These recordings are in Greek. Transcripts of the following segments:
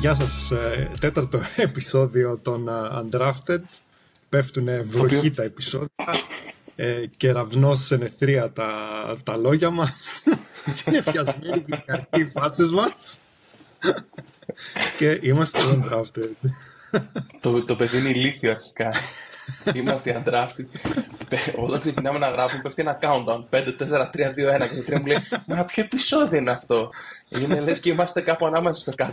Γεια σας, τέταρτο επεισόδιο των Undrafted. Πέφτουνε βροχή τα επεισόδια, κεραυνός σενεθρία τα λόγια μας, συνεφιασμένοι και οι κακοί φάτσες μας και είμαστε Undrafted. Το παιδί είναι ηλίθιο αρχικά. Είμαστε Undrafted. Όταν ξεκινάμε να γράφουμε πέφτει ένα countdown 5, 4, 3, 2, 1 και το 3 μου λέει «Μα ποιο επεισόδιο είναι αυτό?» Είναι λες και είμαστε κάπου ανάμεσα στο 124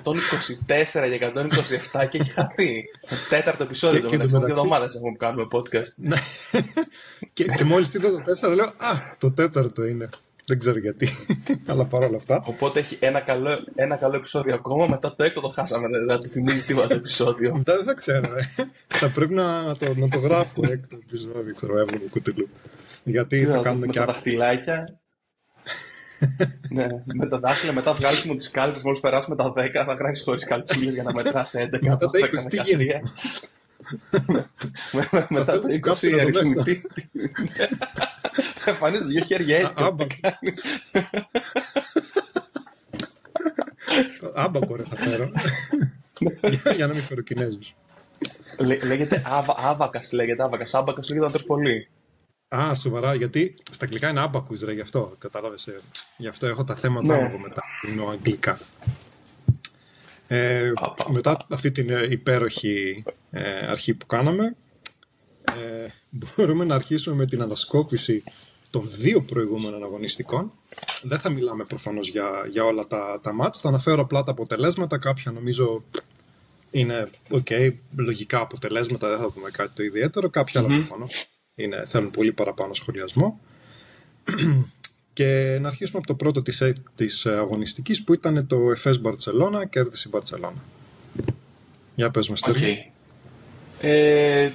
και 127 και έχει χαθεί. Το τέταρτο επεισόδιο το μεταξύ 2 εβδομάδες έχουμε που κάνουμε podcast. Και μόλις είδα το 4 λέω «Α, το τέταρτο είναι». Δεν ξέρω γιατί, αλλά παρόλα αυτά. Οπότε έχει ένα καλό επεισόδιο ακόμα, μετά το έκτο το χάσαμε, δεν το θυμίζει τίποτα το επεισόδιο. Μετά δεν θα ξέρω, θα πρέπει να το γράφω έκτο επεισόδιο, ξέρω, έβγαλε κουτιλού. Γιατί θα κάνουμε με και τα δαχτυλάκια. Ναι, με τα δάχτυλα, μετά βγάλεις μου τις κάλτσες, μόλις περάσουμε τα 10 θα γράψεις χωρίς καλτσούλες για να μετράς 11. Μετά τα 20 τι γίνεται. Μετά το 20 αριθμητή. Θα εμφανίζει δύο χέρια έτσι. Άμπακο ρε θα φέρω. Για να μην φέρω Κινέζους. Λέγεται άβακας, άμπακας λέγεται να τρως πολύ. Α, σοβαρά, γιατί στα αγγλικά είναι άμπακους ρε, γι' αυτό, κατάλαβες. Γι' αυτό έχω τα θέματα μου μετά, είναι αγγλικά. Μετά αυτή την υπέροχη αρχή που κάναμε, μπορούμε να αρχίσουμε με την ανασκόπηση των 2 προηγούμενων αγωνιστικών. Δεν θα μιλάμε προφανώς για όλα τα μάτς, θα αναφέρω απλά τα αποτελέσματα, κάποια νομίζω είναι λογικά αποτελέσματα, δεν θα πούμε κάτι το ιδιαίτερο, κάποια άλλα προφανώς θέλουν πολύ παραπάνω σχολιασμό. Και να αρχίσουμε από το πρώτο της αγωνιστικής που ήταν το Εφές Μπαρτσελώνα, κέρδισε η Μπαρτσελώνα. Για πες μας, Στέργη.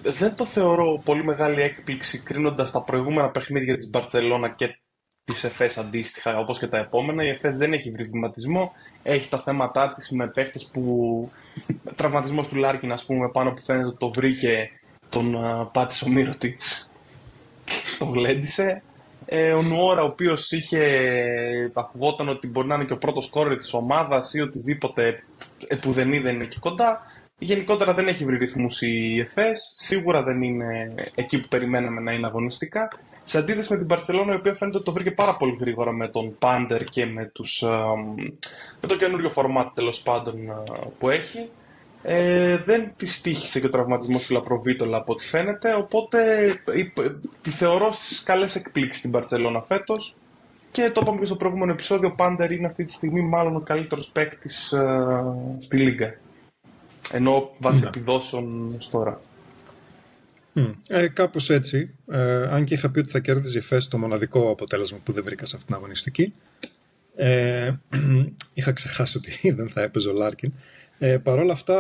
Δεν το θεωρώ πολύ μεγάλη έκπληξη κρίνοντας τα προηγούμενα παιχνίδια της Μπαρτσελώνα και της Εφές αντίστοιχα, όπως και τα επόμενα. Η Εφές δεν έχει βρει βηματισμό, έχει τα θέματα της με παίχτες που... Τραυματισμός του Λάρκιν, ας πούμε, πάνω που φαίνεται ότι το βρήκε, τον πάτησε ο Μύρωτιτς και τον γλέντισε. Ο Νουόρα, ο οποίος ακουγόταν ότι μπορεί να είναι και ο πρώτος σκόρερ της ομάδας ή οτιδήποτε που δεν είναι εκεί κοντά. Γενικότερα δεν έχει βρει ρυθμούς η Εφές, σίγουρα δεν είναι εκεί που περιμέναμε να είναι αγωνιστικά. Σε αντίθεση με την Μπαρτσελόνα, η οποία φαίνεται ότι το βρήκε πάρα πολύ γρήγορα με τον Πάντερ και με το καινούριο φορμάτ τέλος πάντων που έχει. Δεν της τύχησε και ο τραυματισμός του Λαπροβίτολα από ό,τι φαίνεται, οπότε τη θεωρώ στις καλές εκπλήξεις στην Μπαρτσελόνα φέτος. Και το είπαμε και στο προηγούμενο επεισόδιο, ο Πάντερ είναι αυτή τη στιγμή μάλλον ο καλύτερος παίκτης στη Λίγκα. Ενώ βάσει επιδόσεων τώρα. Κάπως έτσι. Αν και είχα πει ότι θα κέρδιζε η Εφές, το μοναδικό αποτέλεσμα που δεν βρήκα σε αυτήν την αγωνιστική. Είχα ξεχάσει ότι δεν θα έπαιζε ο Λάρκιν. Παρ' όλα αυτά,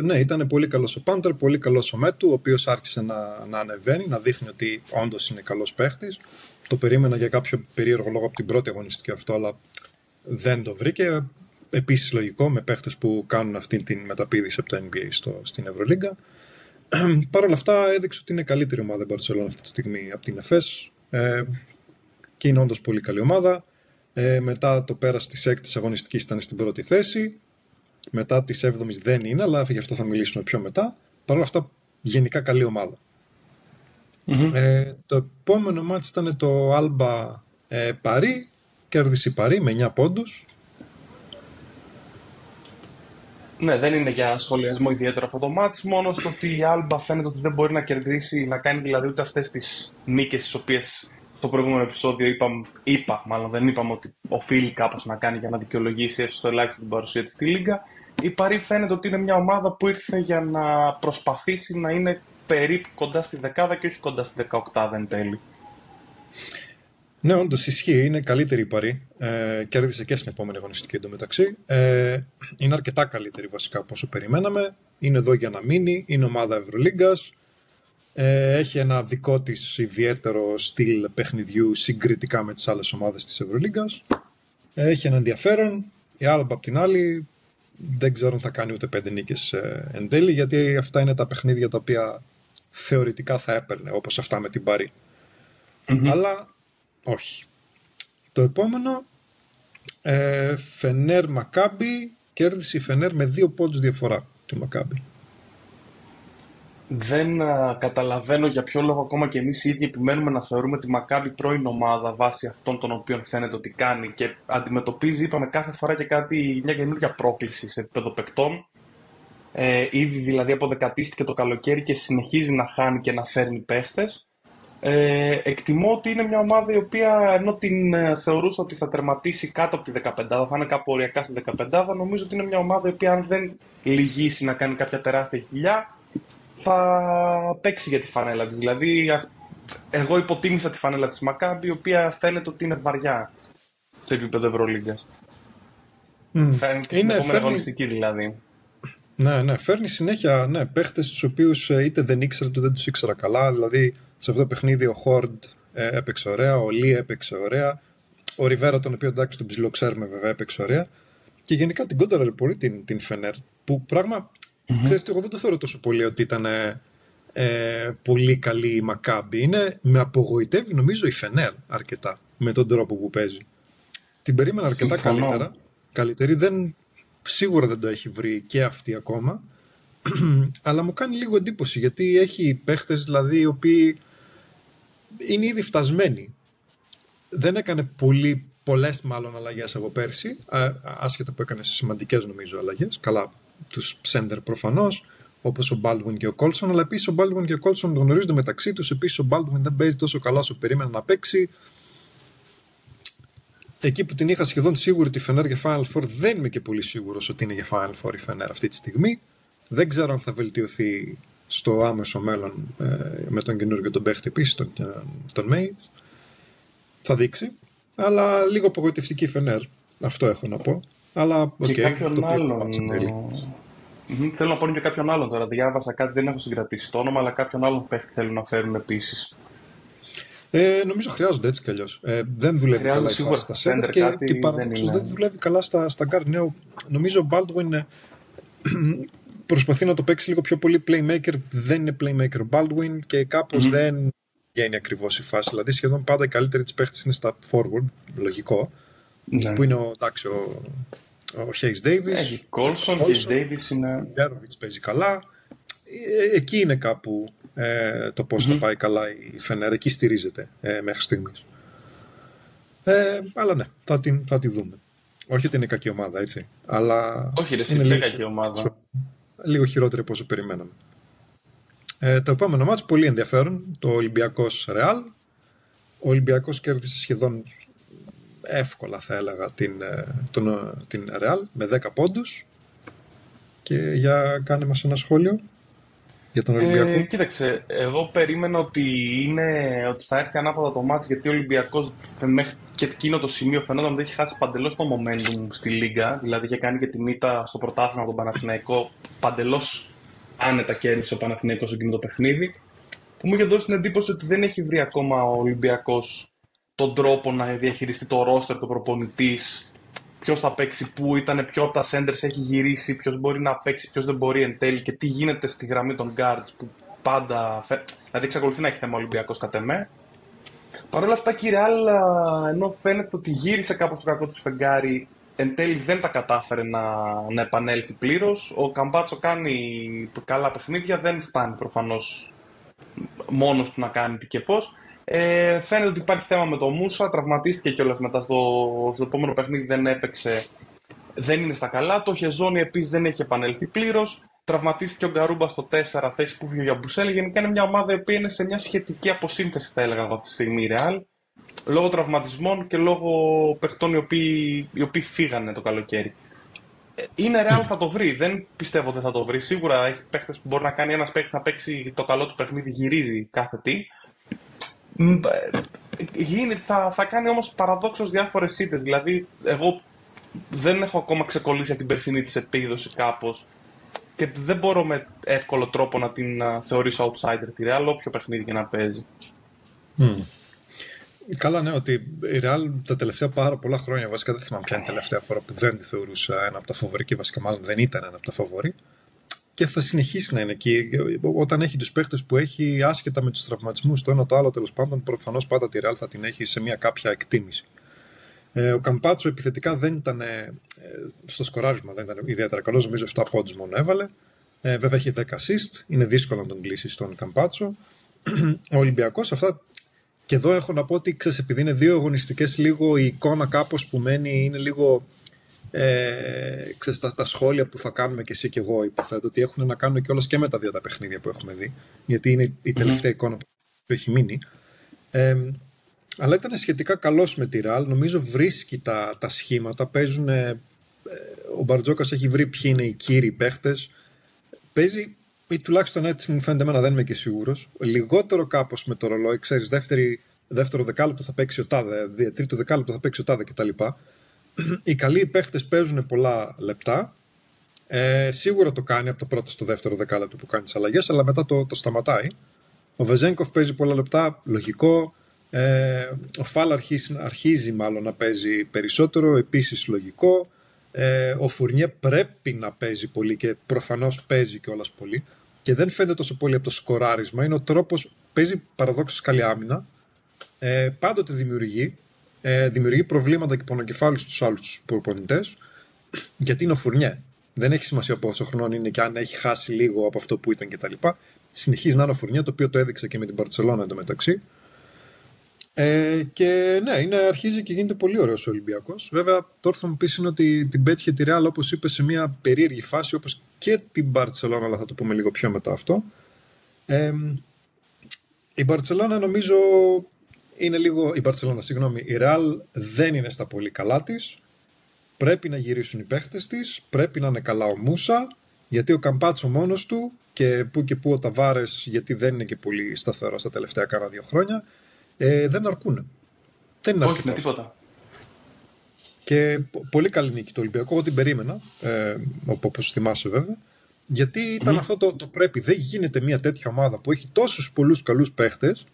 ναι, ήταν πολύ καλός ο Πάντερ, πολύ καλός ο Μέτου, ο οποίος άρχισε να ανεβαίνει, να δείχνει ότι όντως είναι καλός παίχτης. Το περίμενα για κάποιο περίεργο λόγο από την πρώτη αγωνιστική αυτό, αλλά δεν το βρήκε. Επίσης λογικό με παίχτες που κάνουν αυτή την μεταπήδηση από το NBA στην Ευρωλίγκα. Παρ' όλα αυτά έδειξε ότι είναι καλύτερη ομάδα η Μπαρτσελόνα αυτή τη στιγμή από την Εφές και είναι όντως πολύ καλή ομάδα. Μετά το πέρας της 6ης αγωνιστικής ήταν στην πρώτη θέση. Μετά της 7ης δεν είναι, αλλά γι' αυτό θα μιλήσουμε πιο μετά. Παρ' όλα αυτά γενικά καλή ομάδα. Το επόμενο μάτς ήταν το Άλμπα Παρί. Κέρδισε η Παρί με 9 πόντους. Ναι, δεν είναι για σχολιασμό ιδιαίτερο αυτό το μάτς, μόνο στο ότι η Άλμπα φαίνεται ότι δεν μπορεί να κερδίσει, να κάνει δηλαδή ούτε αυτές τις νίκες τις οποίες στο προηγούμενο επεισόδιο δεν είπαμε ότι οφείλει κάπως να κάνει για να δικαιολογήσει έστω στο ελάχιστο την παρουσία της στη Λίγκα. Η Παρί φαίνεται ότι είναι μια ομάδα που ήρθε για να προσπαθήσει να είναι περίπου κοντά στη δεκάδα και όχι κοντά στη 18 εν τέλει. Ναι, όντως ισχύει, είναι καλύτερη η Παρί. Κέρδισε και στην επόμενη αγωνιστική εντωμεταξύ. Είναι αρκετά καλύτερη βασικά από όσο περιμέναμε. Είναι εδώ για να μείνει, είναι ομάδα Ευρωλίγκας. Έχει ένα δικό της ιδιαίτερο στυλ παιχνιδιού συγκριτικά με τις άλλες ομάδες της Ευρωλίγκας. Έχει ένα ενδιαφέρον. Η Άλμπα απ' την άλλη δεν ξέρω αν θα κάνει ούτε 5 νίκες εν τέλει, γιατί αυτά είναι τα παιχνίδια τα οποία θεωρητικά θα έπαιρνε, όπως αυτά με την Παρί. Αλλά όχι. Το επόμενο Φενέρ Μακάμπι κέρδισε η Φενέρ με 2 πόντους διαφορά τη Μακάμπι. Δεν καταλαβαίνω για ποιο λόγο ακόμα και εμείς οι ίδιοι επιμένουμε να θεωρούμε τη Μακάμπι πρώην ομάδα βάσει αυτών των οποίων φαίνεται ότι κάνει και αντιμετωπίζει, είπαμε, κάθε φορά και μια καινούργια πρόκληση σε επίπεδο παικτών. Ήδη δηλαδή αποδεκατίστηκε το καλοκαίρι και συνεχίζει να χάνει και να φέρνει παίχτες. Εκτιμώ ότι είναι μια ομάδα η οποία, ενώ την θεωρούσα ότι θα τερματίσει κάτω από τη 15, θα είναι κάπου οριακά στη 15, νομίζω ότι είναι μια ομάδα η οποία, αν δεν λυγίσει να κάνει κάποια τεράστια χιλιά, θα παίξει για τη φανέλα της. Δηλαδή, εγώ υποτίμησα τη φανέλα της Μακάμπι, η οποία φαίνεται ότι είναι βαριά σε επίπεδο Ευρωλίγκας. Φαίνεται και στην επόμενη αγωνιστική δηλαδή. Ναι, φέρνει συνέχεια παίχτες τους οποίους είτε δεν ήξερα είτε δεν τους ήξερα καλά. Δηλαδή, σε αυτό το παιχνίδι ο Χόρντ έπαιξε ωραία, ο Λί έπαιξε ωραία, ο Ριβέρα, τον οποίο εντάξει τον ψιλοξέρουμε βέβαια, έπαιξε ωραία. Και γενικά την κόνταρε πολύ την Φενέρ, που πράγμα, ξέρεις, εγώ δεν το θεωρώ τόσο πολύ ότι ήταν πολύ καλή η Μακάμπι. Με απογοητεύει νομίζω η Φενέρ αρκετά με τον τρόπο που παίζει. Την περίμενα αρκετά καλύτερη, σίγουρα δεν το έχει βρει και αυτή ακόμα, αλλά μου κάνει λίγο εντύπωση γιατί έχει παίχτες δηλαδή οι οποίοι είναι ήδη φτασμένοι. Δεν έκανε πολλές μάλλον αλλαγές από πέρσι, άσχετα που έκανε σημαντικές νομίζω αλλαγές. Καλά, τους Σέντερ προφανώς, όπως ο Baldwin και ο Κόλσον, αλλά επίσης ο Baldwin και ο Κόλσον γνωρίζονται μεταξύ τους. Επίσης ο Baldwin δεν παίζει τόσο καλά όσο περίμενα να παίξει. Εκεί που την είχα σχεδόν σίγουρη τη Φενέρ για Final Four, δεν είμαι και πολύ σίγουρος ότι είναι για Final Four η Φενέρ αυτή τη στιγμή. Δεν ξέρω αν θα βελτιωθεί στο άμεσο μέλλον με τον καινούργιο τον παίχτη επίσης, τον Μέι. Θα δείξει. Αλλά λίγο απογοητευτική η Φενέρ. Αυτό έχω να πω. Αλλά και κάποιον άλλον. Θέλω να πω και κάποιον άλλον τώρα. Διάβασα κάτι, δεν έχω συγκρατήσει το όνομα, αλλά κάποιον άλλον παίχτη θέλουν να φέρουν επίσης. Νομίζω χρειάζονται έτσι κι αλλιώς. Δεν δουλεύει καλά η φάση στα center και παραδόξως δεν δουλεύει καλά στα guard. Νομίζω ο Baldwin προσπαθεί να το παίξει λίγο πιο πολύ playmaker. Δεν είναι playmaker ο Baldwin και κάπως δεν βγαίνει ακριβώς η φάση. Δηλαδή σχεδόν πάντα η καλύτερη της παίχτης είναι στα forward, λογικό, που είναι ο Hayes Davis. Έχει Colson, Hayes Davis είναι... Ντέροβιτς παίζει καλά. Εκεί είναι κάπου το πώς θα πάει καλά η Φενέρ. Εκεί στηρίζεται μέχρι στιγμής. Αλλά ναι, θα τη δούμε. Όχι ότι είναι κακή ομάδα, έτσι. Αλλά όχι, είναι κακή ομάδα. Λίγο χειρότερη από όσο περιμέναμε. Το επόμενο μάτς, πολύ ενδιαφέρον, το Ολυμπιακός Ρεάλ. Ο Ολυμπιακός κέρδισε σχεδόν εύκολα, θα έλεγα, την Ρεάλ με 10 πόντους. Και για κάνε μας ένα σχόλιο για τον Ολυμπιακό. Κοίταξε, εγώ περίμενα ότι θα έρθει ανάποδα το μάτς, γιατί ο Ολυμπιακός μέχρι και εκείνο το σημείο φαινόταν ότι έχει χάσει παντελώς το momentum στη Λίγκα. Δηλαδή είχε κάνει και τη μύτα στο πρωτάθλημα από τον Παναθηναϊκό, παντελώς άνετα κέρδισε ο Παναθηναϊκός εκείνο το παιχνίδι, που μου είχε δώσει την εντύπωση ότι δεν έχει βρει ακόμα ο Ολυμπιακός τον τρόπο να διαχειριστεί το ρόστερ, το προπονητής, ποιος θα παίξει πού, ποιο από τα centers έχει γυρίσει, ποιος μπορεί να παίξει, ποιος δεν μπορεί εν τέλει και τι γίνεται στη γραμμή των guards που πάντα. Δηλαδή εξακολουθεί να έχει θέμα ο Ολυμπιακός κατ' εμέ. Παρ' όλα αυτά, κύριε Άλλα, ενώ φαίνεται ότι γύρισε κάπως στο κακό του φεγγάρι, εν τέλει δεν τα κατάφερε να επανέλθει πλήρως. Ο Καμπάτσο κάνει καλά παιχνίδια, δεν φτάνει προφανώς μόνος του να κάνει τι και πώς. Φαίνεται ότι υπάρχει θέμα με το Μούσα, τραυματίστηκε κιόλας μετά στο επόμενο παιχνίδι, δεν έπαιξε, δεν είναι στα καλά. Το Χεζόνι επίσης δεν έχει επανέλθει πλήρως. Τραυματίστηκε ο Γκαρούμπα στο 4, θέση που βγήκε ο Γιαμπουσέλ. Γενικά είναι μια ομάδα που είναι σε μια σχετική αποσύνθεση, θα έλεγα αυτή τη στιγμή, η Ρεάλ. Λόγω τραυματισμών και λόγω παιχτών οι οποίοι φύγανε το καλοκαίρι. Είναι Ρεάλ, θα το βρει. Δεν πιστεύω ότι θα το βρει. Σίγουρα έχει παίχτες που μπορεί να κάνει ένας παίχτης να παίξει το καλό του παιχνίδι, γυρίζει κάθε τι. Θα κάνει όμως παραδόξως διάφορες ήττες. Δηλαδή, εγώ δεν έχω ακόμα ξεκολλήσει από την περσινή της επίδοση κάπως και δεν μπορώ με εύκολο τρόπο να την θεωρήσω outsider τη Real, όποιο παιχνίδι και να παίζει. Καλά, ναι, ότι η Real τα τελευταία πάρα πολλά χρόνια, βασικά δεν θυμάμαι ποια είναι η τελευταία φορά που δεν τη θεωρούσα ένα από τα φαβορί και βασικά μάλλον δεν ήταν ένα από τα φαβορί. Και θα συνεχίσει να είναι εκεί. Όταν έχει τους παίχτες που έχει, άσχετα με τους τραυματισμούς, το ένα το άλλο τέλος πάντων, προφανώς πάντα τη Real θα την έχει σε μια κάποια εκτίμηση. Ο Καμπάτσο επιθετικά δεν ήταν, στο σκοράρισμα δεν ήταν ιδιαίτερα καλός, νομίζω 7 πόντους μόνο έβαλε. Βέβαια έχει 10 assist, είναι δύσκολο να τον κλείσει στον Καμπάτσο. Ο Ολυμπιακός, αυτά και εδώ έχω να πω ότι ξέρεις, επειδή είναι δύο αγωνιστικές, λίγο η εικόνα κάπως που μένει είναι λίγο. Ξέρεις, τα σχόλια που θα κάνουμε και εσύ και εγώ υποθέτω ότι έχουν να κάνουν κιόλας και με τα δύο τα παιχνίδια που έχουμε δει, γιατί είναι η τελευταία εικόνα που έχει μείνει. Αλλά ήταν σχετικά καλός με τη Real, νομίζω βρίσκει τα σχήματα, παίζουν, ο Μπαρτζόκας έχει βρει ποιοι είναι οι κύριοι παίχτες, παίζει, ή τουλάχιστον έτσι μου φαίνεται εμένα, δεν είμαι και σίγουρος, λιγότερο κάπως με το ρολόι, ξέρεις, δεύτερο δεκάλεπτο θα παίξει ο τάδε, τρίτο δεκάλεπτο θα παίξει ο τάδε κτλ. Οι καλοί παίχτες παίζουν πολλά λεπτά. Σίγουρα το κάνει από το πρώτο στο δεύτερο δεκάλεπτο που κάνει τις αλλαγές, αλλά μετά το σταματάει. Ο Βεζένκοφ παίζει πολλά λεπτά, λογικό. Ο Φάλ αρχίζει μάλλον να παίζει περισσότερο, επίσης λογικό. Ο Φουρνιέ πρέπει να παίζει πολύ και προφανώς παίζει κιόλας πολύ. Και δεν φαίνεται τόσο πολύ από το σκοράρισμα, είναι ο τρόπος, παίζει παραδόξως καλή άμυνα. Πάντοτε δημιουργεί προβλήματα και πονοκεφάλους στους άλλους προπονητές, γιατί είναι ο Φουρνιέ. Δεν έχει σημασία πόσο χρόνο είναι και αν έχει χάσει λίγο από αυτό που ήταν κτλ. Συνεχίζει να είναι ο Φουρνιέ, το οποίο το έδειξε και με την Μπαρτσελόνα εντωμεταξύ. Και ναι, αρχίζει και γίνεται πολύ ωραίος ο Ολυμπιακός. Βέβαια, τώρα θα μου πεις είναι ότι την πέτυχε τη Real, όπως είπε, σε μια περίεργη φάση, όπως και την Μπαρτσελόνα, αλλά θα το πούμε λίγο πιο μετά αυτό. Η Μπαρτσελόνα νομίζω. Είναι λίγο η Μπαρτσελόνα, συγγνώμη. Η Real δεν είναι στα πολύ καλά της. Πρέπει να γυρίσουν οι παίχτες της. Πρέπει να είναι καλά ο Μούσα. Γιατί ο Καμπάτσο μόνος του και που ο Ταβάρες, γιατί δεν είναι και πολύ σταθερό στα τελευταία κάνα 2 χρόνια, δεν αρκούν. Δεν είναι όχι με τίποτα. Και πολύ καλή νίκη του Ολυμπιακού. Εγώ την περίμενα, όπως θυμάσαι βέβαια. Γιατί ήταν αυτό το πρέπει. Δεν γίνεται μια τέτοια ομάδα που έχει τόσους πολλούς καλούς παίχτες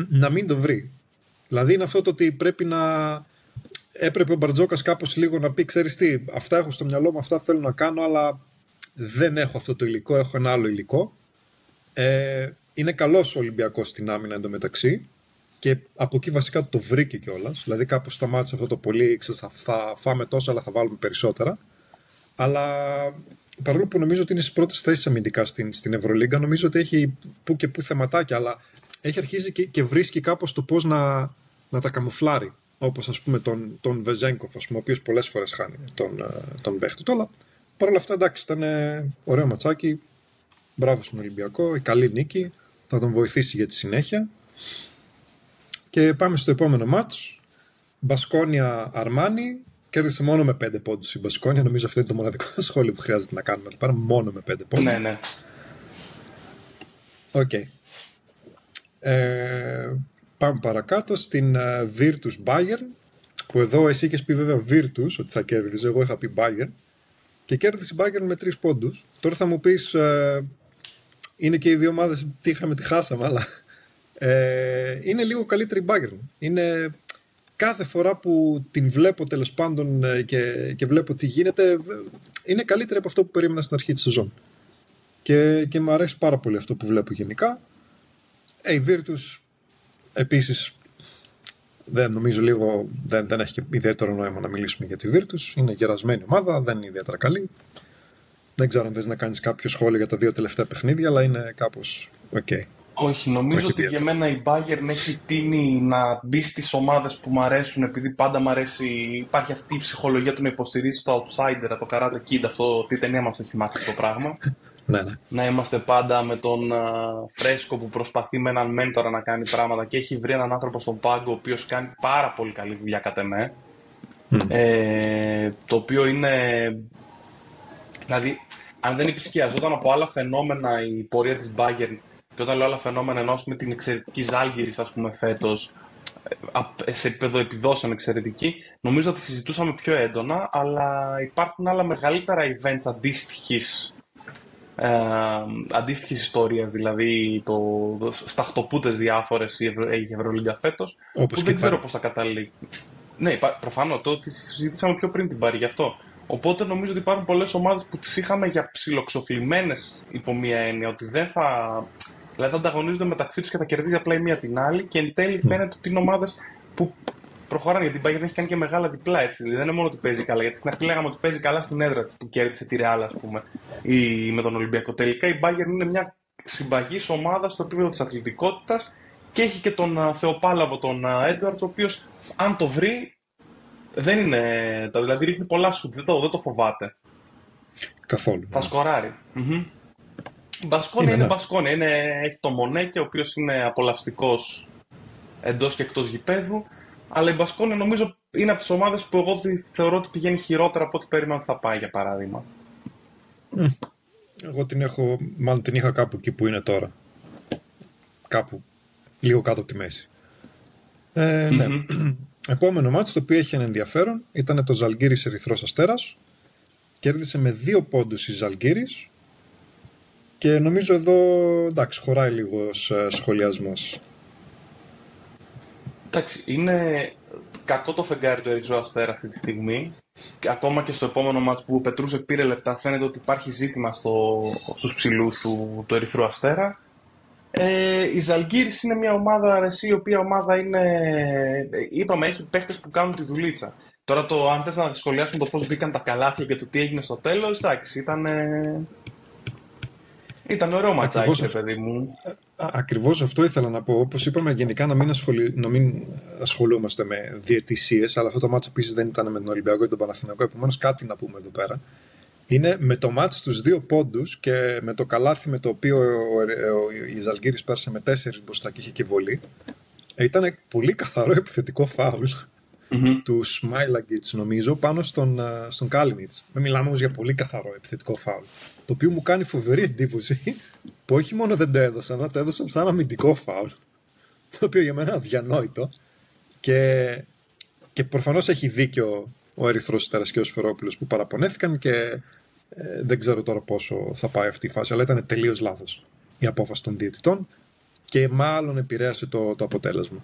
να μην το βρει. Δηλαδή είναι αυτό το ότι έπρεπε ο Μπαρτζόκας κάπως λίγο να πει, ξέρεις τι, αυτά έχω στο μυαλό μου, αυτά θέλω να κάνω, αλλά δεν έχω αυτό το υλικό, έχω ένα άλλο υλικό. Είναι καλός ο Ολυμπιακός στην άμυνα εντωμεταξύ και από εκεί βασικά το βρήκε κιόλας. Δηλαδή κάπως σταμάτησε αυτό το πολύ, ξέρεις, θα φάμε τόσο αλλά θα βάλουμε περισσότερα. Αλλά παρόλο που νομίζω ότι είναι στις πρώτες θέσεις αμυντικά στην Ευρωλίγκα, νομίζω ότι έχει που και που θεματάκια, αλλά έχει αρχίσει και βρίσκει κάπως το πώς να τα καμουφλάρει. Όπως ας πούμε τον Βεζένκοφ, ο οποίος πολλές φορές χάνει τον παίχτη του. Αλλά παρόλα αυτά εντάξει, ήταν ωραίο ματσάκι. Μπράβο στον Ολυμπιακό, η καλή νίκη. Θα τον βοηθήσει για τη συνέχεια. Και πάμε στο επόμενο μάτς. Μπασκόνια Αρμάνι. Κέρδισε μόνο με 5 πόντους η Μπασκόνια. Νομίζω αυτό είναι το μοναδικό σχόλιο που χρειάζεται να κάνουμε. Πάρα μόνο με 5 πόντους. Ναι. Οκ. Πάμε παρακάτω στην Virtus Bayern, που εδώ εσύ είχες πει βέβαια Virtus ότι θα κέρδιζε, εγώ είχα πει Bayern και κέρδισε η Bayern με 3 πόντους. Τώρα θα μου πεις είναι και οι δύο ομάδες τι είχαμε, τι χάσαμε, αλλά είναι λίγο καλύτερη η Bayern. Είναι κάθε φορά που την βλέπω τέλος πάντων και βλέπω τι γίνεται, είναι καλύτερη από αυτό που περίμενα στην αρχή της σεζόν και μου αρέσει πάρα πολύ αυτό που βλέπω γενικά. Η Virtus επίσης νομίζω λίγο δεν έχει και ιδιαίτερο νόημα να μιλήσουμε για τη Virtus. Είναι γερασμένη ομάδα, δεν είναι ιδιαίτερα καλή. Δεν ξέρω αν θες να κάνεις κάποιο σχόλιο για τα 2 τελευταία παιχνίδια, αλλά είναι κάπως ok. Όχι, νομίζω ότι για μένα η Bayern έχει τίνει να μπει στις ομάδες που μου αρέσουν, επειδή πάντα μου αρέσει, υπάρχει αυτή η ψυχολογία του να υποστηρίζει το outsider, το Karate Kid, αυτό τη ταινία μας το έχει μάθει το πράγμα. Ναι. Να είμαστε πάντα με τον Φρέσκο που προσπαθεί με έναν μέντορα να κάνει πράγματα και έχει βρει έναν άνθρωπο στον πάγκο ο οποίος κάνει πάρα πολύ καλή δουλειά κατά με. Το οποίο είναι, δηλαδή αν δεν επισκιαζόταν από άλλα φαινόμενα η πορεία της Bayern, και όταν λέω άλλα φαινόμενα εννοώ με την εξαιρετική Ζάλγκιρις ας πούμε φέτος, σε επίπεδο επιδόσεων εξαιρετική, νομίζω ότι συζητούσαμε πιο έντονα, αλλά υπάρχουν άλλα μεγαλύτερα events αντίστοιχης ιστορίας, δηλαδή σταχτοπούτες διάφορες η Ευρωλίγκα φέτος, που δεν ξέρω πώς θα καταλήξει. Ναι, προφανώς, το ότι συζητήσαμε πιο πριν την πάρει γι' αυτό. Οπότε νομίζω ότι υπάρχουν πολλές ομάδες που τις είχαμε για ψιλοξοφλημένες υπό μία έννοια, ότι δεν θα ανταγωνίζονται μεταξύ τους και θα κερδίζει απλά η μία την άλλη, και εν τέλει φαίνεται ότι είναι ομάδες που προχωράνε. Γιατί η Bayern έχει κάνει και μεγάλα διπλά, έτσι. Δηλαδή δεν είναι μόνο ότι παίζει καλά. Γιατί στην αρχή λέγαμε ότι παίζει καλά στην έδρα της που κέρδισε τη Real, ας πούμε, ή με τον Ολυμπιακό. Τελικά η Bayern είναι μια συμπαγής ομάδα στο επίπεδο της αθλητικότητας και έχει και τον Θεοπάλαβο, τον Edwards, ο οποίος αν το βρει δεν είναι. Δηλαδή ρίχνει πολλά σουτ, δεν το φοβάται. Καθόλου. Θα σκοράρει. Μπασκόνια είναι Μπασκόνια. Έχει το Μονέκε, ο οποίος είναι απολαυστικός εντός και εκτός γηπέδου. Αλλά η Μπασκόνια νομίζω είναι από τις ομάδες που εγώ θεωρώ ότι πηγαίνει χειρότερα από ό,τι περίμενα ότι θα πάει, για παράδειγμα. Εγώ μάλλον την είχα κάπου εκεί που είναι τώρα. Κάπου λίγο κάτω από τη μέση. Ναι. Επόμενο μάτσο το οποίο έχει ένα ενδιαφέρον ήταν το Ζαλγκίρις Ερυθρός Αστέρας. Κέρδισε με 2 πόντους η Ζαλγκίρις και νομίζω εδώ εντάξει χωράει λίγος σχολιασμός. Εντάξει, είναι κακό το φεγγάρι του Ερυθρού Αστέρα αυτή τη στιγμή. Ακόμα και στο επόμενο μάτσο που ο Πετρούσεφ πήρε λεπτά, φαίνεται ότι υπάρχει ζήτημα στους ψηλούς του Ερυθρού Αστέρα. Η Ζαλγκίρις είναι μια ομάδα αρεσί, η οποία ομάδα είναι. Είπαμε, έχει παίχτες που κάνουν τη δουλίτσα. Τώρα αν θες να σχολιάσουμε το πώς μπήκαν τα καλάθια και το τι έγινε στο τέλος, εντάξει, ήταν ωραίο ματσάκι, παιδί μου. Ακριβώς αυτό ήθελα να πω. Όπως είπαμε, γενικά να μην ασχολούμαστε με διαιτησίες, αλλά αυτό το μάτσο επίσης δεν ήταν με τον Ολυμπιακό και τον Παναθηναϊκό. Επομένως, κάτι να πούμε εδώ πέρα. Είναι με το μάτς στους 2 πόντους και με το καλάθι με το οποίο η Ζαλγκίρις πέρασε με 4 μπροστά και είχε και βολή. Ήταν πολύ καθαρό επιθετικό φάουλ του Σμάιλαγκιτς, νομίζω, πάνω στον Κάλινιτς. Με μιλάμε όμως για πολύ καθαρό επιθετικό φάουλ. Το οποίο μου κάνει φοβερή εντύπωση που όχι μόνο δεν το έδωσαν, αλλά το έδωσαν σαν αμυντικό φάουλ. Το οποίο για μένα είναι αδιανόητο. Και προφανώς έχει δίκιο ο Ερυθρός Αστέρας και ο Σφερόπουλος που παραπονέθηκαν και δεν ξέρω τώρα πόσο θα πάει αυτή η φάση, αλλά ήταν τελείως λάθος η απόφαση των διαιτητών και μάλλον επηρέασε το αποτέλεσμα.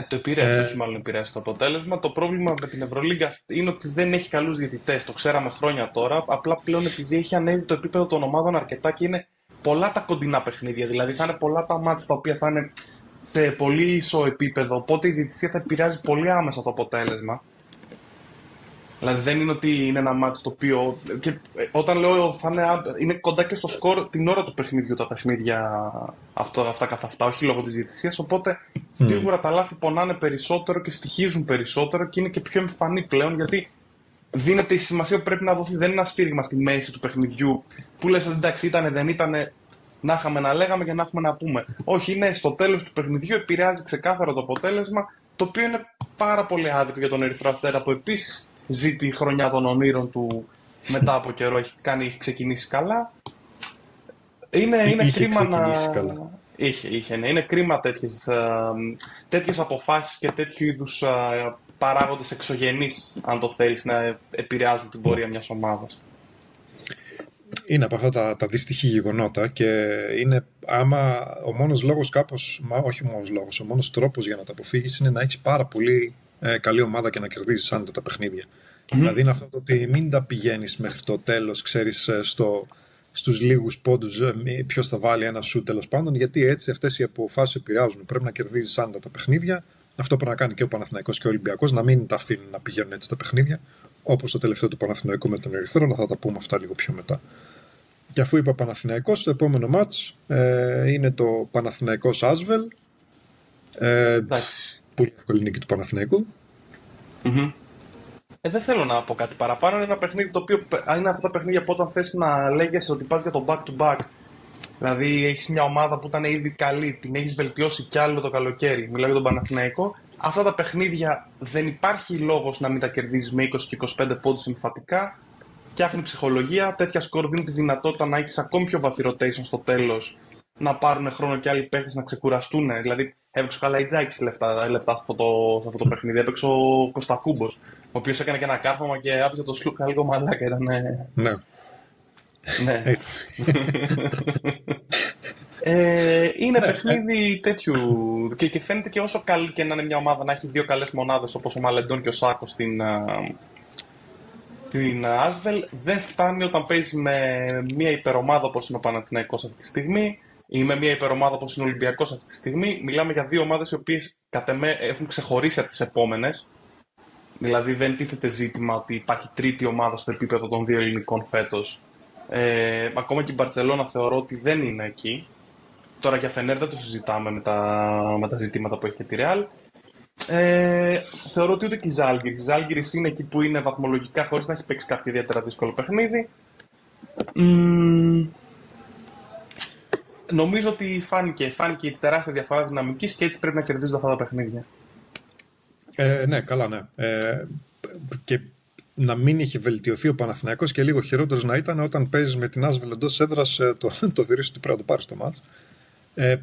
Το επηρέασε, όχι μάλλον επηρέασε το αποτέλεσμα. Το πρόβλημα με την Ευρωλίγκα είναι ότι δεν έχει καλούς διαιτητές. Το ξέραμε χρόνια τώρα. Απλά πλέον επειδή έχει ανέβει το επίπεδο των ομάδων αρκετά και είναι πολλά τα κοντινά παιχνίδια. Δηλαδή θα είναι πολλά τα μάτς τα οποία θα είναι σε πολύ ίσο επίπεδο. Οπότε η διαιτησία θα επηρεάζει πολύ άμεσα το αποτέλεσμα. Δηλαδή δεν είναι ότι είναι ένα μάτς το οποίο. Και όταν λέω είναι κοντά και στο σκορ την ώρα του παιχνιδιού τα παιχνίδια αυτά καθ' αυτά, όχι λόγω της διαιτησίας. Οπότε σίγουρα τα λάθη πονάνε περισσότερο και στοιχίζουν περισσότερο και είναι και πιο εμφανή πλέον γιατί δίνεται η σημασία που πρέπει να δοθεί. Δεν είναι ένα σφύριγμα στη μέση του παιχνιδιού που λες ότι εντάξει ήτανε, δεν ήτανε, να είχαμε να λέγαμε και να έχουμε να πούμε. Όχι, είναι στο τέλος του παιχνιδιού, επηρεάζει ξεκάθαρα το αποτέλεσμα, το οποίο είναι πάρα πολύ άδικο για τον Ερυθρό Αστέρα που επίσης ζει τη χρονιά των ονείρων του μετά από καιρό, έχει ξεκινήσει καλά. Είναι κρίμα να. Είχε, ναι. Είναι κρίμα τέτοιες αποφάσεις και τέτοιου είδους παράγοντες εξωγενείς, αν το θέλεις, να επηρεάζουν την πορεία μιας ομάδας. Είναι από αυτά τα δύστιχη γεγονότα και είναι άμα ο μόνος λόγος όχι ο μόνος λόγος, ο μόνος τρόπος για να το αποφύγεις είναι να έχεις πάρα πολύ καλή ομάδα και να κερδίζεις άνετα τα παιχνίδια. Δηλαδή είναι αυτό το ότι μην τα πηγαίνεις μέχρι το τέλος, ξέρεις στους λίγους πόντους ποιος θα βάλει ένα σου τέλος πάντων, γιατί έτσι αυτές οι αποφάσεις επηρεάζουν. Πρέπει να κερδίζεις άνετα τα παιχνίδια. Αυτό πρέπει να κάνει και ο Παναθηναϊκός και ο Ολυμπιακός, να μην τα αφήνουν να πηγαίνουν έτσι τα παιχνίδια, όπως το τελευταίο του Παναθηναϊκού με τον Ερυθρό, αλλά θα τα πούμε αυτά λίγο πιο μετά. Και αφού είπα Παναθηναϊκός, το επόμενο μάτς είναι το Παναθηναϊκός Άσβελ. Πολύ εύκολη νίκη του Παναθηναϊκού. Δεν θέλω να πω κάτι παραπάνω. Είναι ένα παιχνίδι το οποίο είναι αυτά τα παιχνίδια που όταν θες να λέγεσαι ότι πας για το back-to-back. Δηλαδή έχεις μια ομάδα που ήταν ήδη καλή, την έχεις βελτιώσει κι άλλο το καλοκαίρι. Μιλάω για τον Παναθηναϊκό. Αυτά τα παιχνίδια δεν υπάρχει λόγος να μην τα κερδίζεις με 20 και 25 πόντους εμφατικά. Φτιάχνει ψυχολογία. Τέτοια σκορ δίνουν τη δυνατότητα να έχεις ακόμη πιο βαθύ rotation στο τέλος. Να πάρουν χρόνο και άλλοι παίχτες να ξεκουραστούν. Δηλαδή έπαιξε ο Καλαϊτζάκης λεπτά σε αυτό το παιχνίδι. Έπαιξε ο Κωστακούμπος, ο οποίος έκανε και ένα κάρφωμα και άφησε το Σλούκα λίγο μαλάκα. Ναι. Έτσι. Είναι παιχνίδι τέτοιου. Και φαίνεται και όσο καλή και να είναι μια ομάδα να έχει δύο καλές μονάδες όπως ο Μαλεντών και ο Σάκο στην Άσβελ, δεν φτάνει όταν παίζει με μια υπερομάδα όπως είναι ο Παναθηναϊκός αυτή τη στιγμή ή με μια υπερομάδα όπως είναι ο Ολυμπιακός αυτή τη στιγμή. Μιλάμε για δύο ομάδες οι οποίες κατ' εμέ έχουν ξεχωρίσει από τις επόμενες. Δηλαδή δεν τίθεται ζήτημα ότι υπάρχει τρίτη ομάδα στο επίπεδο των δύο ελληνικών φέτος. Ακόμα και η Μπαρτσελώνα θεωρώ ότι δεν είναι εκεί. Τώρα για Φενέρ δεν το συζητάμε με τα ζητήματα που έχει και τη Ρεάλ. Θεωρώ ότι ούτε και η Ζάλγκιρις. Η Ζάλγκιρις είναι εκεί που είναι βαθμολογικά χωρίς να έχει παίξει κάποιο ιδιαίτερα δύσκολο παιχνίδι. Νομίζω ότι φάνηκε η τεράστια διαφορά δυναμικής και έτσι πρέπει να κερδίζουν αυτά τα παιχνίδια. Ναι, καλά, ναι. Και να μην είχε βελτιωθεί ο Παναθηναϊκός και λίγο χειρότερος να ήταν όταν παίζεις με την Άσβελ εντός έδρας, το θηρείς ότι πρέπει να το πάρεις το μάτς.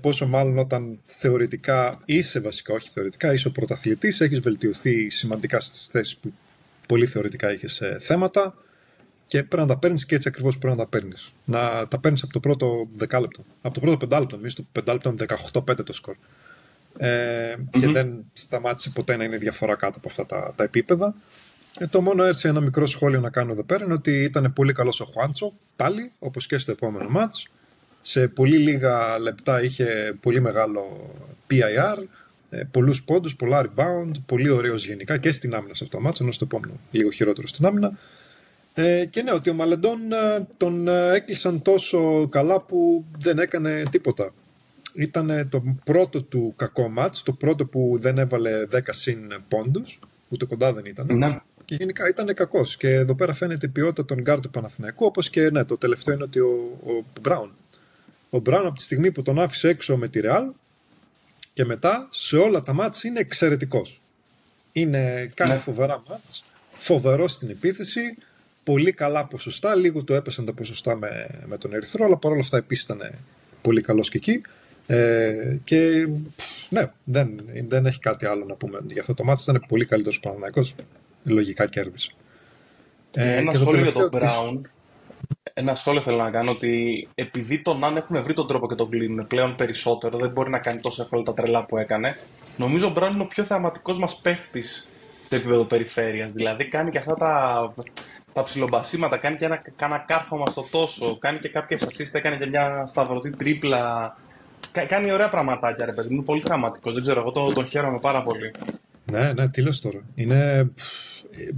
Πόσο μάλλον όταν θεωρητικά είσαι βασικά, όχι θεωρητικά, είσαι ο πρωταθλητής, έχεις βελτιωθεί σημαντικά στις θέσεις που πολύ θεωρητικά είχες θέματα και πρέπει να τα παίρνεις και έτσι ακριβώς πρέπει να τα παίρνεις. Να τα παίρνεις από το πρώτο δεκάλεπτο. Από το πρώτο πεντάλεπτο, εμείς το πεντάλεπτο είναι 18-5 το σκορ. Και δεν σταμάτησε ποτέ να είναι διαφορά κάτω από αυτά τα επίπεδα. Το μόνο έτσι ένα μικρό σχόλιο να κάνω εδώ πέρα είναι ότι ήταν πολύ καλός ο Χουάντσο πάλι, όπως και στο επόμενο μάτς. Σε πολύ λίγα λεπτά είχε πολύ μεγάλο PIR, πολλούς πόντους, πολλά rebound, πολύ ωραίος γενικά και στην άμυνα σε αυτό το μάτς, ενώ στο επόμενο λίγο χειρότερο στην άμυνα. Και ναι, ότι ο Μαλεντών τον έκλεισαν τόσο καλά που δεν έκανε τίποτα. Ήταν το πρώτο του κακό μάτς, το πρώτο που δεν έβαλε 10 συν πόντους, ούτε κοντά δεν ήταν. Ναι. Και γενικά ήταν κακός. Και εδώ πέρα φαίνεται η ποιότητα των γκάρ του Παναθηναϊκού, όπως και ναι, το τελευταίο είναι ότι ο Μπράουν. Ο Μπράουν από τη στιγμή που τον άφησε έξω με τη Ρεάλ και μετά σε όλα τα μάτς είναι εξαιρετικός. Κάνει φοβερά μάτς, φοβερός στην επίθεση, πολύ καλά ποσοστά, λίγο του έπεσαν τα ποσοστά με τον Ερυθρό, αλλά παρόλα αυτά επίσης ήταν πολύ καλός και εκεί. Και ναι, δεν έχει κάτι άλλο να πούμε για αυτό το μάτς. Ήταν πολύ καλύτερος ο Παναθηναϊκός, λογικά κέρδισε. Ένα σχόλιο για τον Μπράουν. Ένα σχόλιο θέλω να κάνω ότι επειδή τον Αν έχουν βρει τον τρόπο και τον κλείνουν πλέον περισσότερο, δεν μπορεί να κάνει τόσο εύκολα τα τρελά που έκανε. Νομίζω ο Μπράουν είναι ο πιο θεαματικός μας παίχτης σε επίπεδο περιφέρειας. Δηλαδή κάνει και αυτά τα ψιλομπασίματα, κάνει και ένα κάρφωμα στο τόσο, κάνει και κάποιες assist, έκανε και μια σταυρωτή τρίπλα. Κάνει ωραία πραγματάκια, ρε παιδί. Είναι πολύ θεαματικός. Δεν ξέρω, εγώ τον χαίρομαι πάρα πολύ. Ναι, τι λες τώρα.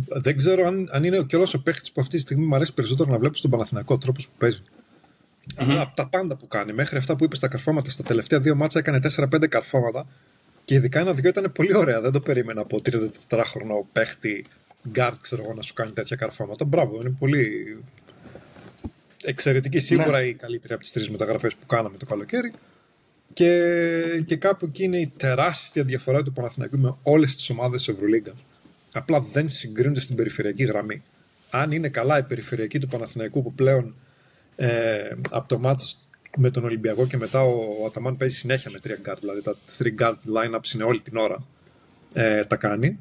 Δεν ξέρω αν είναι και όλος ο παίχτης που αυτή τη στιγμή μου αρέσει περισσότερο να βλέπω στον Παναθηναϊκό τρόπος που παίζει. Από τα πάντα που κάνει, μέχρι αυτά που είπε στα καρφώματα, στα τελευταία 2 μάτσα έκανε 4-5 καρφώματα και ειδικά ένα-δυο ήταν πολύ ωραία. Δεν το περίμενα από 34χρονο παίχτη γκάρτ, ξέρω εγώ, να σου κάνει τέτοια καρφώματα. Μπράβο, είναι πολύ εξαιρετική. Σίγουρα η καλύτερη από τις 3 μεταγραφές που κάναμε το καλοκαίρι. Και κάπου εκεί είναι η τεράστια διαφορά του Παναθηναϊκού με όλες τις ομάδες της Ευρωλίγκας. Απλά δεν συγκρίνονται στην περιφερειακή γραμμή. Αν είναι καλά η περιφερειακή του Παναθηναϊκού που πλέον από το μάτς με τον Ολυμπιακό και μετά ο Αταμάν παίζει συνέχεια με 3 guard, δηλαδή τα 3 guard lineups είναι όλη την ώρα, τα κάνει.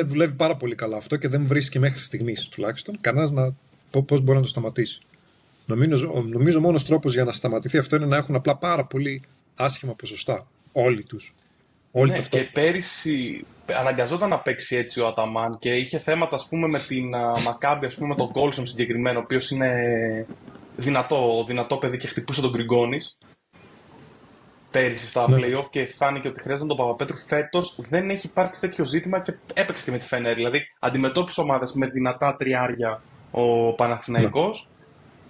Δουλεύει πάρα πολύ καλά αυτό και δεν βρίσκει μέχρι στιγμής τουλάχιστον κανένας πώς μπορεί να το σταματήσει. Νομίζω ο μόνος τρόπος για να σταματηθεί αυτό είναι να έχουν απλά πάρα πολύ άσχημα ποσοστά. Όλοι τους. Ναι, και πέρυσι αναγκαζόταν να παίξει έτσι ο Αταμάν και είχε θέματα, ας πούμε, με την Μακάμπη, ας πούμε, με τον Κόλσον συγκεκριμένο, ο οποίος είναι δυνατό παιδί και χτυπούσε τον Γκριγκόνης πέρυσι στα play-off και φάνηκε ότι χρειάζονταν τον Παπαπέτρου. Φέτος δεν έχει υπάρξει τέτοιο ζήτημα και έπαιξε και με τη Φενέρ. Δηλαδή αντιμετώπισε ομάδες με δυνατά τριάρια ο Παναθηναϊκός,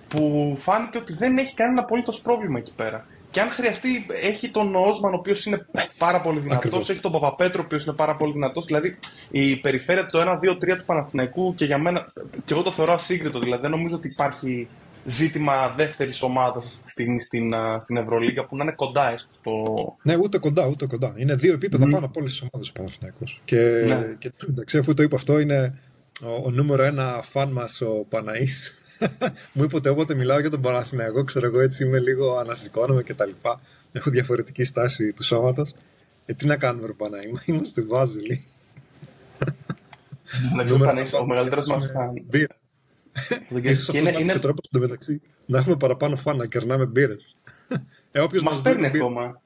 που φάνηκε ότι δεν έχει κανένα απολύτως πρόβλημα εκεί πέρα. Και αν χρειαστεί, έχει τον Όσμαν, ο οποίος είναι πάρα πολύ δυνατός, έχει τον Παπαπέτρο, ο οποίος είναι πάρα πολύ δυνατός. Δηλαδή η περιφέρεια το 1-2-3 του Παναθηναϊκού και για μένα, και εγώ το θεωρώ ασύγκριτο. Δηλαδή δεν νομίζω ότι υπάρχει ζήτημα δεύτερης ομάδας αυτή τη στιγμή στην Ευρωλίγκα που να είναι κοντά έστω στο. Ναι, ούτε κοντά. Είναι 2 επίπεδα πάνω από όλες τις ομάδες ο Παναθηναϊκός. Και εντάξει, αφού το είπα αυτό, είναι ο νούμερο 1 φαν μας ο Παναής. Μου είπε ότι όποτε μιλάω για τον Παναθηναϊκό, ξέρω εγώ, έτσι είμαι λίγο ανασηκώνομαι και τα λοιπά. Έχω διαφορετική στάση του σώματος. Τι να κάνουμε, ρε Παναή, είμαστε βάζελοι. Ο μεγαλύτερος μας φαν. Ίσως αυτός είναι ο τρόπος εντωμεταξύ να έχουμε παραπάνω φαν, να κερνάμε μπύρες. Μας παίρνει ακόμα.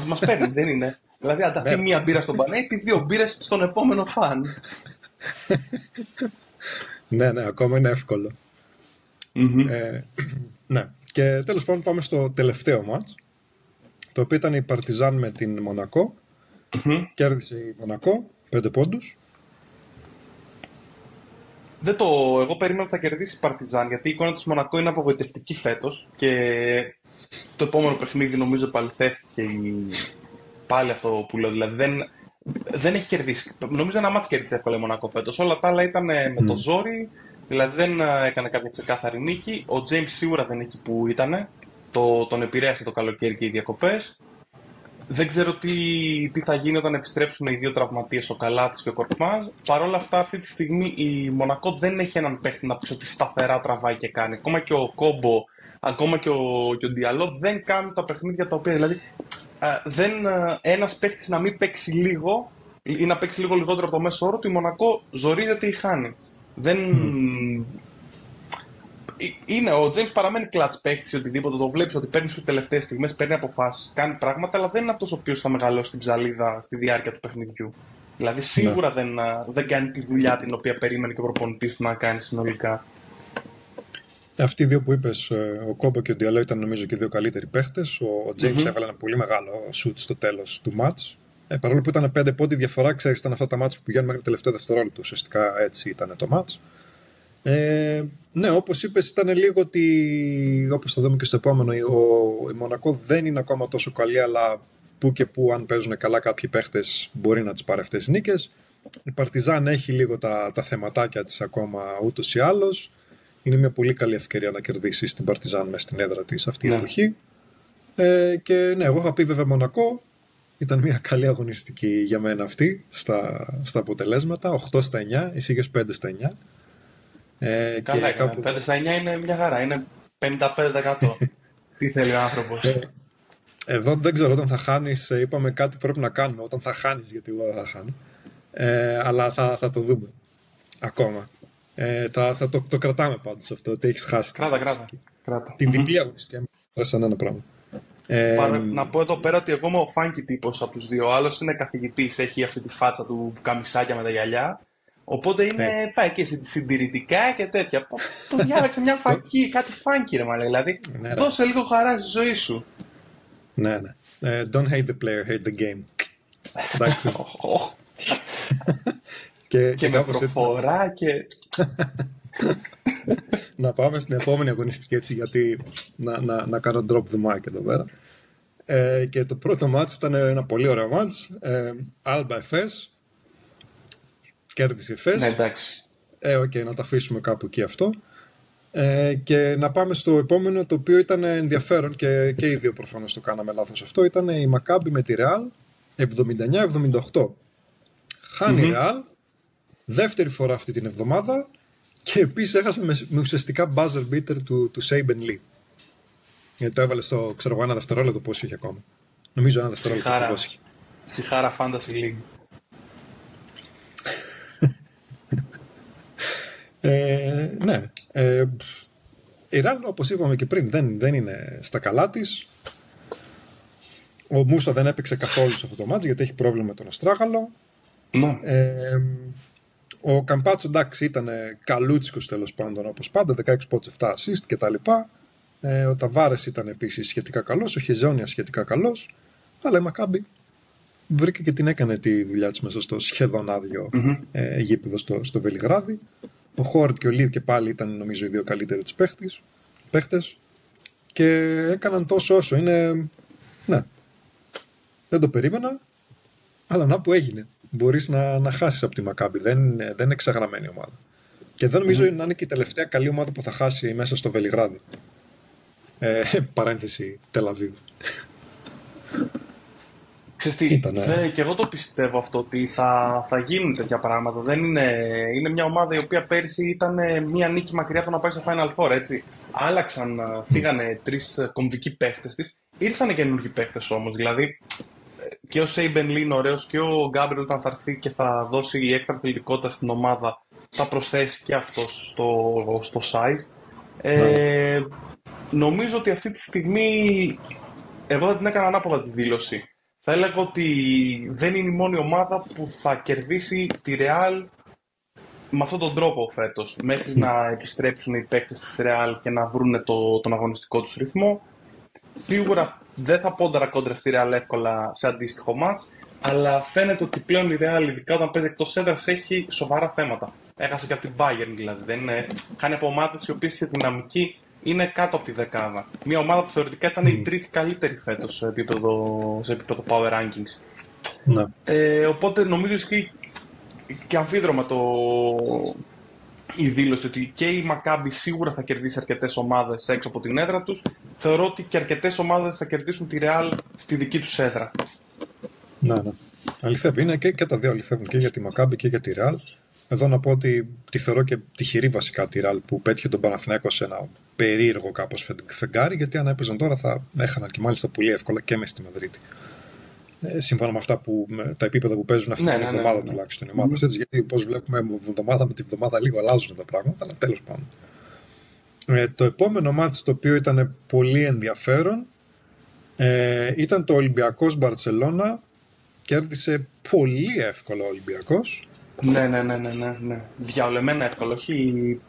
Μας παίρνει, δεν είναι. Δηλαδή ανταπεί μία μπύρα στον Παναή, πει 2 μπύρες στον επόμενο φαν. Ναι, ακόμα είναι εύκολο. Ναι. Και τέλος πάντων πάμε στο τελευταίο μάτς, το οποίο ήταν η Παρτιζάν με την Μονακό. Κέρδισε η Μονακό, 5 πόντους. Εγώ περίμενα ότι θα κερδίσει η Παρτιζάν, γιατί η εικόνα της Μονακό είναι απογοητευτική φέτος και το επόμενο παιχνίδι νομίζω επαληθεύτηκε πάλι αυτό που λέω. Δηλαδή δεν έχει κερδίσει. Νομίζω ένα μάτς κέρδισε εύκολα η Μονακό φέτος. Όλα τα άλλα ήταν με το ζόρι, δηλαδή δεν έκανε κάποια ξεκάθαρη νίκη. Ο James σίγουρα δεν είναι εκεί που ήταν. Τον επηρέασε το καλοκαίρι και οι διακοπές. Δεν ξέρω τι θα γίνει όταν επιστρέψουν οι δύο τραυματίες, ο Καλάτης και ο Κορκμάζ. Παρ' όλα αυτά, αυτή τη στιγμή η Μονακό δεν έχει έναν παίχτη να πει ότι σταθερά τραβάει και κάνει. Ακόμα και ο Κόμπο, ακόμα και ο Διαλό δεν κάνουν τα παιχνίδια τα οποία. Δηλαδή, ένας παίχτης να μην παίξει λίγο ή να παίξει λίγο λιγότερο από το μέσο όρο του, η Μονακό ζορίζεται ή χάνει. Δεν. Ο James παραμένει κλατς παίχτης ή οτιδήποτε, το βλέπεις ότι παίρνει στις τελευταίες στιγμές, παίρνει αποφάσεις, κάνει πράγματα, αλλά δεν είναι αυτός ο οποίος θα μεγαλώσει την ψαλίδα στη διάρκεια του παιχνιδιού. Δηλαδή σίγουρα δεν κάνει τη δουλειά την οποία περίμενε και ο προπονητής του να κάνει συνολικά. Αυτοί οι δύο που είπες, ο Κόμπο και ο Διαλό, ήταν νομίζω και οι δύο καλύτεροι παίχτες. Ο James έβαλε ένα πολύ μεγάλο shoot στο τέλος του match. Παρόλο που ήταν 5 πόντι διαφορά, ξέρεις, ήταν αυτά τα match που πηγαίνουν μέχρι το τελευταίο δευτερόλεπτο. Ουσιαστικά έτσι ήταν το match. Ναι, όπως είπες, ήταν λίγο ότι, όπως θα δούμε και στο επόμενο, η Μονακό δεν είναι ακόμα τόσο καλή, αλλά που και που αν παίζουν καλά κάποιοι παίχτες μπορεί να τις πάρει αυτές τις νίκες. Η Παρτιζάν έχει λίγο τα θεματάκια της ακόμα ούτως ή άλλως. Είναι μια πολύ καλή ευκαιρία να κερδίσει την Παρτιζάν μέσα στην έδρα της αυτή η εποχή. Και ναι, εγώ είχα πει βέβαια Μονακό. Ήταν μια καλή αγωνιστική για μένα αυτή στα αποτελέσματα. 8-9, εσύ είχες 5-9. Καλά έκανε. 5-9 είναι μια χαρά. Είναι 55%. Τι θέλει ο άνθρωπος. Εδώ δεν ξέρω όταν θα χάνεις. Είπαμε κάτι πρέπει να κάνουμε όταν θα χάνεις, γιατί εγώ δεν θα χάνω. Αλλά θα το δούμε ακόμα. Θα το κρατάμε πάντως αυτό, ότι έχεις χάσει. Κράτα. Την διπλή αγωνιστική. Σαν ένα πράγμα. Να πω εδώ πέρα ότι εγώ είμαι ο φάνκι τύπος από τους δύο. Ο άλλος είναι καθηγητής, έχει αυτή τη φάτσα του καμισάκια με τα γυαλιά. Οπότε πάει και συντηρητικά και τέτοια. Που διάλεξε μια φακή, κάτι φάνκι ρε μάλλον. Δηλαδή, δώσε λίγο χαρά στη ζωή σου. Ναι. Don't hate the player, hate the game. Εντάξει. Και με προφορά και... Να πάμε στην επόμενη αγωνιστική έτσι, γιατί να κάνω drop the mic εδώ πέρα. Και το πρώτο μάτς ήταν ένα πολύ ωραίο μάτς. Alba Efes. Κέρδισε Efes. Ναι, εντάξει. Να τα αφήσουμε κάπου εκεί αυτό. Και να πάμε στο επόμενο, το οποίο ήταν ενδιαφέρον και οι δύο προφανώς το κάναμε λάθος αυτό. Ήταν η Maccabi με τη Real 79-78. Χάνει η Real δεύτερη φορά αυτή την εβδομάδα και επίσης έχασε με ουσιαστικά buzzer beater του Saben Lee. Γιατί το έβαλε στο, ξέρω εγώ, ένα δευτερόλεπτο πόσο είχε ακόμα. Νομίζω ένα δευτερόλεπτο πόσο είχε. Σιχάρα Fantasy League. Ναι. Η Real, όπως είπαμε και πριν, δεν είναι στα καλά της. Ο Μούσα δεν έπαιξε καθόλου σε αυτό το μάτι γιατί έχει πρόβλημα με τον Αστράγαλο. Ναι. Ο Καμπάτσο, εντάξει, ήταν καλούτσικος τέλος πάντων όπως πάντα, 16 πόντους, 7 assist κτλ. Ο Ταβάρες ήταν επίσης σχετικά καλός, ο Χεζόνια σχετικά καλός, αλλά η Μακάμπι βρήκε και την έκανε τη δουλειά της μέσα στο σχεδόν άδειο γήπεδο στο Βελιγράδι. Ο Χόρτ και ο Λίβ και πάλι ήταν νομίζω οι δύο καλύτεροι τους παίχτες και έκαναν τόσο όσο είναι. Ναι, δεν το περίμενα, αλλά να που έγινε. Μπορείς να χάσεις από τη Μακάμπι, δεν είναι ξεγραμμένη ομάδα. Και δεν νομίζω να είναι και η τελευταία καλή ομάδα που θα χάσει μέσα στο Βελιγράδι. Παρένθεση Τελαβίβ. Και εγώ το πιστεύω αυτό ότι θα γίνουν τέτοια πράγματα. Είναι μια ομάδα η οποία πέρυσι ήταν μια νίκη μακριά από το να πάει στο Final Four, έτσι. Άλλαξαν, φύγανε 3 κομβικοί παίχτες της. Ήρθανε καινούργιοι παίχτες όμως. Δηλαδή και ο Saben Lee είναι ωραίος και ο Γκάμπριελ όταν θα έρθει και θα δώσει η έξτρα ποιητικότητα στην ομάδα θα προσθέσει και αυτός στο size. Νομίζω ότι αυτή τη στιγμή εγώ θα την έκανα ανάποδα τη δήλωση. Θα έλεγα ότι δεν είναι η μόνη ομάδα που θα κερδίσει τη Real με αυτόν τον τρόπο φέτος, μέχρι να επιστρέψουν οι παίκτες της Real και να βρουν τον αγωνιστικό τους ρυθμό. Σίγουρα δεν θα πόνταρα κόντρα στη Real εύκολα σε αντίστοιχο μάτς, αλλά φαίνεται ότι πλέον η Real, ειδικά όταν παίζει εκτός έδρας, έχει σοβαρά θέματα. Έχασε και από την Bayern δηλαδή. Δεν είναι... Χάνει από ομάδες οι οποίες στη δυναμική είναι κάτω από τη δεκάδα. Μια ομάδα που θεωρητικά ήταν η τρίτη καλύτερη φέτος σε επίπεδο power rankings. Ναι. Οπότε νομίζω ισχύει και αμφίδρομα η δήλωση ότι και η Maccabi σίγουρα θα κερδίσει αρκετές ομάδες έξω από την έδρα τους. Θεωρώ ότι και αρκετές ομάδες θα κερδίσουν τη Real στη δική τους έδρα. Ναι. Αληθεύει. Είναι και τα δύο αληθεύουν, και για τη Maccabi και για τη Real. Εδώ να πω ότι τη θεωρώ και τυχερή βασικά τη Real που πέτυχε τον Παναθηναϊκό σε ένα περίεργο κάπως φεγγάρι, γιατί αν έπαιζαν τώρα θα έχαναν και μάλιστα πολύ εύκολα και μες στη Μαδρίτη. Σύμφωνα με αυτά τα επίπεδα που παίζουν αυτή την εβδομάδα τουλάχιστον οι ομάδες. Έτσι, γιατί όπως βλέπουμε εβδομάδα με τη βδομάδα λίγο αλλάζουν τα πράγματα, αλλά τέλος πάντων. Το επόμενο μάτς το οποίο ήταν πολύ ενδιαφέρον ήταν το Ολυμπιακός Μπαρτσελώνα. Κέρδισε πολύ εύκολα ο Ολυμπιακός. Ναι. Διαολεμένα εύκολο. Όχι...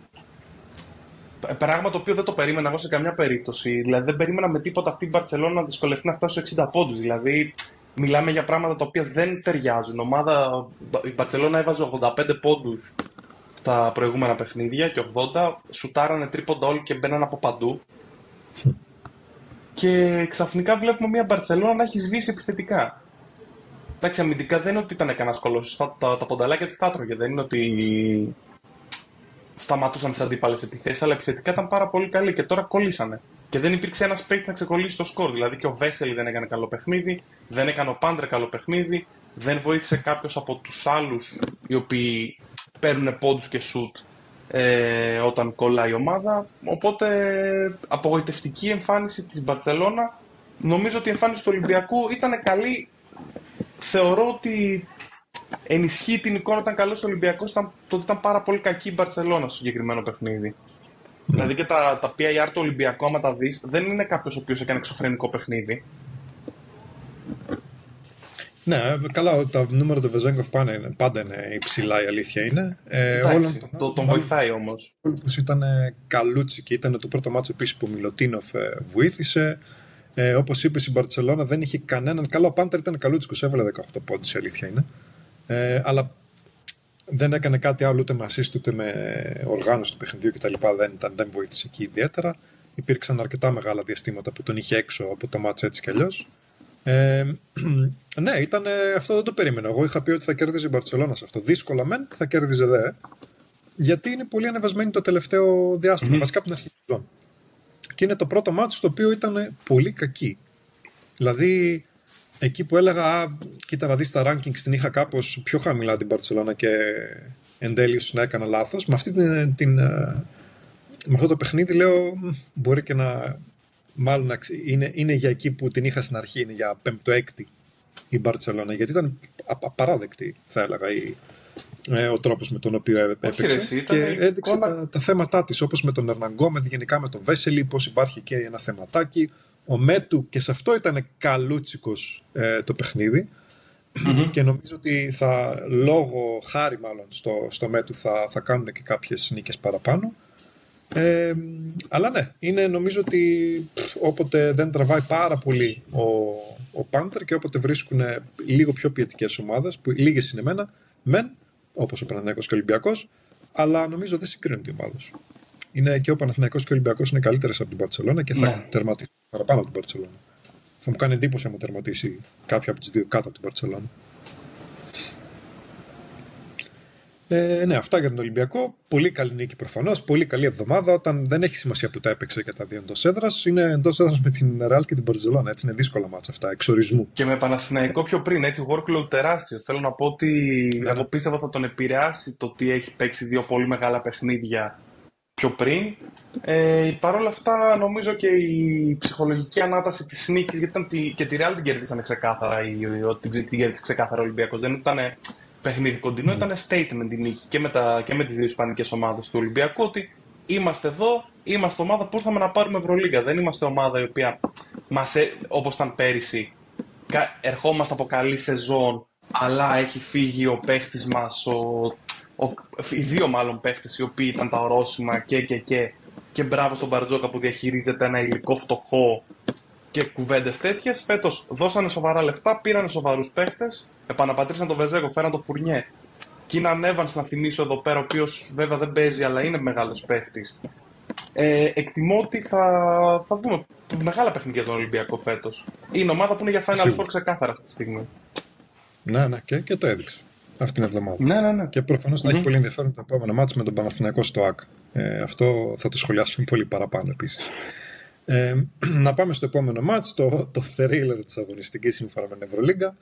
Πράγμα το οποίο δεν το περίμενα εγώ σε καμιά περίπτωση. Δηλαδή δεν περίμενα με τίποτα αυτή η Μπαρτσελώνα να δυσκολευτεί να φτάσει στους 60 πόντους. Δηλαδή μιλάμε για πράγματα τα οποία δεν ταιριάζουν. Η Μπαρτσελώνα έβαζε 85 πόντους στα προηγούμενα παιχνίδια και 80. Σουτάρανε τρίποντα όλοι και μπαίναν από παντού. Και ξαφνικά βλέπουμε μια Μπαρτσελώνα να έχει σβήσει επιθετικά. Εντάξει, αμυντικά δεν είναι ότι ήταν κανένα κολόσσος. Τα πονταλάκια της τα έτρωγε. Δεν είναι ότι σταματούσαν τις αντίπαλες επιθέσεις, αλλά επιθετικά ήταν πάρα πολύ καλή και τώρα κολλήσανε. Και δεν υπήρξε ένας παίκτης να ξεκολλήσει το σκορ. Δηλαδή και ο Βέσελη δεν έκανε καλό παιχνίδι, δεν έκανε ο Πάντρε καλό παιχνίδι, δεν βοήθησε κάποιος από τους άλλους οι οποίοι παίρνουν πόντους και σουτ όταν κολλάει η ομάδα. Οπότε απογοητευτική εμφάνιση της Μπαρτσελώνα. Νομίζω ότι η εμφάνιση του Ολυμπιακού ήταν καλή. Θεωρώ ότι ενισχύει την εικόνα όταν καλός ο Ολυμπιακός, τότε ήταν πάρα πολύ κακή η Μπαρτσελώνα στο συγκεκριμένο παιχνίδι. Δηλαδή και τα PIR του Ολυμπιακού, άμα τα δεις, δεν είναι κάποιος ο οποίος έκανε εξωφρενικό παιχνίδι. Ναι, καλά, τα νούμερα του Βεζέγκοφ πάντα είναι υψηλά, η αλήθεια είναι. Εντάξει, τον βοηθάει όμως. Ήταν καλούτσικη, ήταν το πρώτο μάτσο επίσης που ο Μιλωτίνοφ βοήθησε. Όπως είπες, η Μπαρτσελώνα δεν είχε κανέναν. Καλά, ο Πάντερ ήταν καλούτσικος, έβαλε 18 πόντους, η αλήθεια είναι. Αλλά δεν έκανε κάτι άλλο ούτε με assist ούτε με οργάνωση του παιχνιδιού κτλ. Δεν βοήθησε εκεί ιδιαίτερα. Υπήρξαν αρκετά μεγάλα διαστήματα που τον είχε έξω από το μάτς έτσι κι αλλιώς. Ναι, αυτό δεν το περίμενα. Εγώ είχα πει ότι θα κέρδιζε η Μπαρτσελώνα σε αυτό. Δύσκολα μεν, θα κέρδιζε δε. Γιατί είναι πολύ ανεβασμένη το τελευταίο διάστημα, βασικά από την αρχή του σεζόν. Και είναι το πρώτο μάτς το οποίο ήταν πολύ κακή. Δηλαδή, εκεί που έλεγα, κοίτα να δεις τα rankings, την είχα κάπως πιο χαμηλά την Μπαρτσελώνα και εν τέλει ίσως να έκανα λάθος. Με αυτό το παιχνίδι λέω, μπορεί και να... Μάλλον είναι για εκεί που την είχα στην αρχή, είναι για 5η-6η η Μπαρτσελώνα, γιατί ήταν απαράδεκτη, θα έλεγα, ο τρόπος με τον οποίο έπαιξε και έδειξε τα θέματά της, όπως με τον Ερναγκόμεθ, γενικά με τον Βέσελη, πως υπάρχει και ένα θεματάκι. Ο Μέτου και σε αυτό ήταν καλούτσικος το παιχνίδι και νομίζω ότι λόγω χάρη μάλλον στο Μέτου θα κάνουν και κάποιες νίκες παραπάνω. Αλλά ναι, νομίζω ότι όποτε δεν τραβάει πάρα πολύ ο Πάντερ και όποτε βρίσκουν λίγο πιο ποιετικές ομάδες, που λίγες είναι μεν, όπως ο Παναθηναϊκός και ο Ολυμπιακός, αλλά νομίζω δεν συγκρίνονται οι ομάδες. Και ο Παναθηναϊκός και ο Ολυμπιακός είναι καλύτερες από την Μπαρτσελώνα και θα τερματίσουν παραπάνω από την Μπαρτσελώνα. Θα μου κάνει εντύπωση αν μου τερματίσει κάποια από τις δύο κάτω από την Μπαρτσελώνα. Ναι, αυτά για τον Ολυμπιακό. Πολύ καλή νίκη προφανώς. Πολύ καλή εβδομάδα. Όταν δεν έχει σημασία που τα έπαιξε και τα δύο εντός έδρας, είναι εντός έδρας με την Ρεάλ και την Μπαρτσελώνα. Έτσι είναι δύσκολα μάτσα αυτά, εξορισμού. Και με Παναθηναϊκό πιο πριν, έτσι, workload τεράστιο. Θέλω να πω ότι εγώ πίστευα θα τον επηρεάσει το ότι έχει παίξει δύο πολύ μεγάλα παιχνίδια πιο πριν. Παρ' όλα αυτά, νομίζω και η ψυχολογική ανάταση της νίκης, γιατί και τη Ρεάλ την κερδίσανε ξεκάθαρα, την κέρδισε ξεκάθαρα ο Ολυμπιακός. Δεν ήταν παιχνίδι κοντινό, ήταν statement η νίκη και με τις δύο ισπανικές ομάδες του Ολυμπιακού, ότι είμαστε εδώ, είμαστε ομάδα που ήρθαμε να πάρουμε Ευρωλίγκα. Δεν είμαστε ομάδα η οποία, όπως ήταν πέρυσι, ερχόμαστε από καλή σεζόν, αλλά έχει φύγει ο παίχτης μας, οι δύο μάλλον παίχτες οι οποίοι ήταν τα ορόσημα και μπράβο στον Μπαρτζόκα που διαχειρίζεται ένα υλικό φτωχό και κουβέντες τέτοιες. Φέτος δώσανε σοβαρά λεφτά, πήρανε σοβαρούς παίχτες Επαναπατρίσαν τον Βεζέγκο, φέραν τον Φουρνιέ. Κίναν Evans, να θυμίσω εδώ πέρα, ο οποίος βέβαια δεν παίζει, αλλά είναι μεγάλος παίχτης. Εκτιμώ ότι θα δούμε μεγάλα παιχνίδια τον Ολυμπιακό φέτος. Είναι ομάδα που είναι για Final Four ξεκάθαρα αυτή τη στιγμή. Ναι, και το έδειξε αυτή την Ναι. εβδομάδα. Και προφανώς θα έχει πολύ ενδιαφέρον το επόμενο μάτς με τον Παναθηναϊκό στο ΑΚ. Αυτό θα το σχολιάσουμε πολύ παραπάνω επίσης. Να πάμε στο επόμενο μάτς, το thriller της αγωνιστικής σύμφωνα με την Ευρωλίγκα.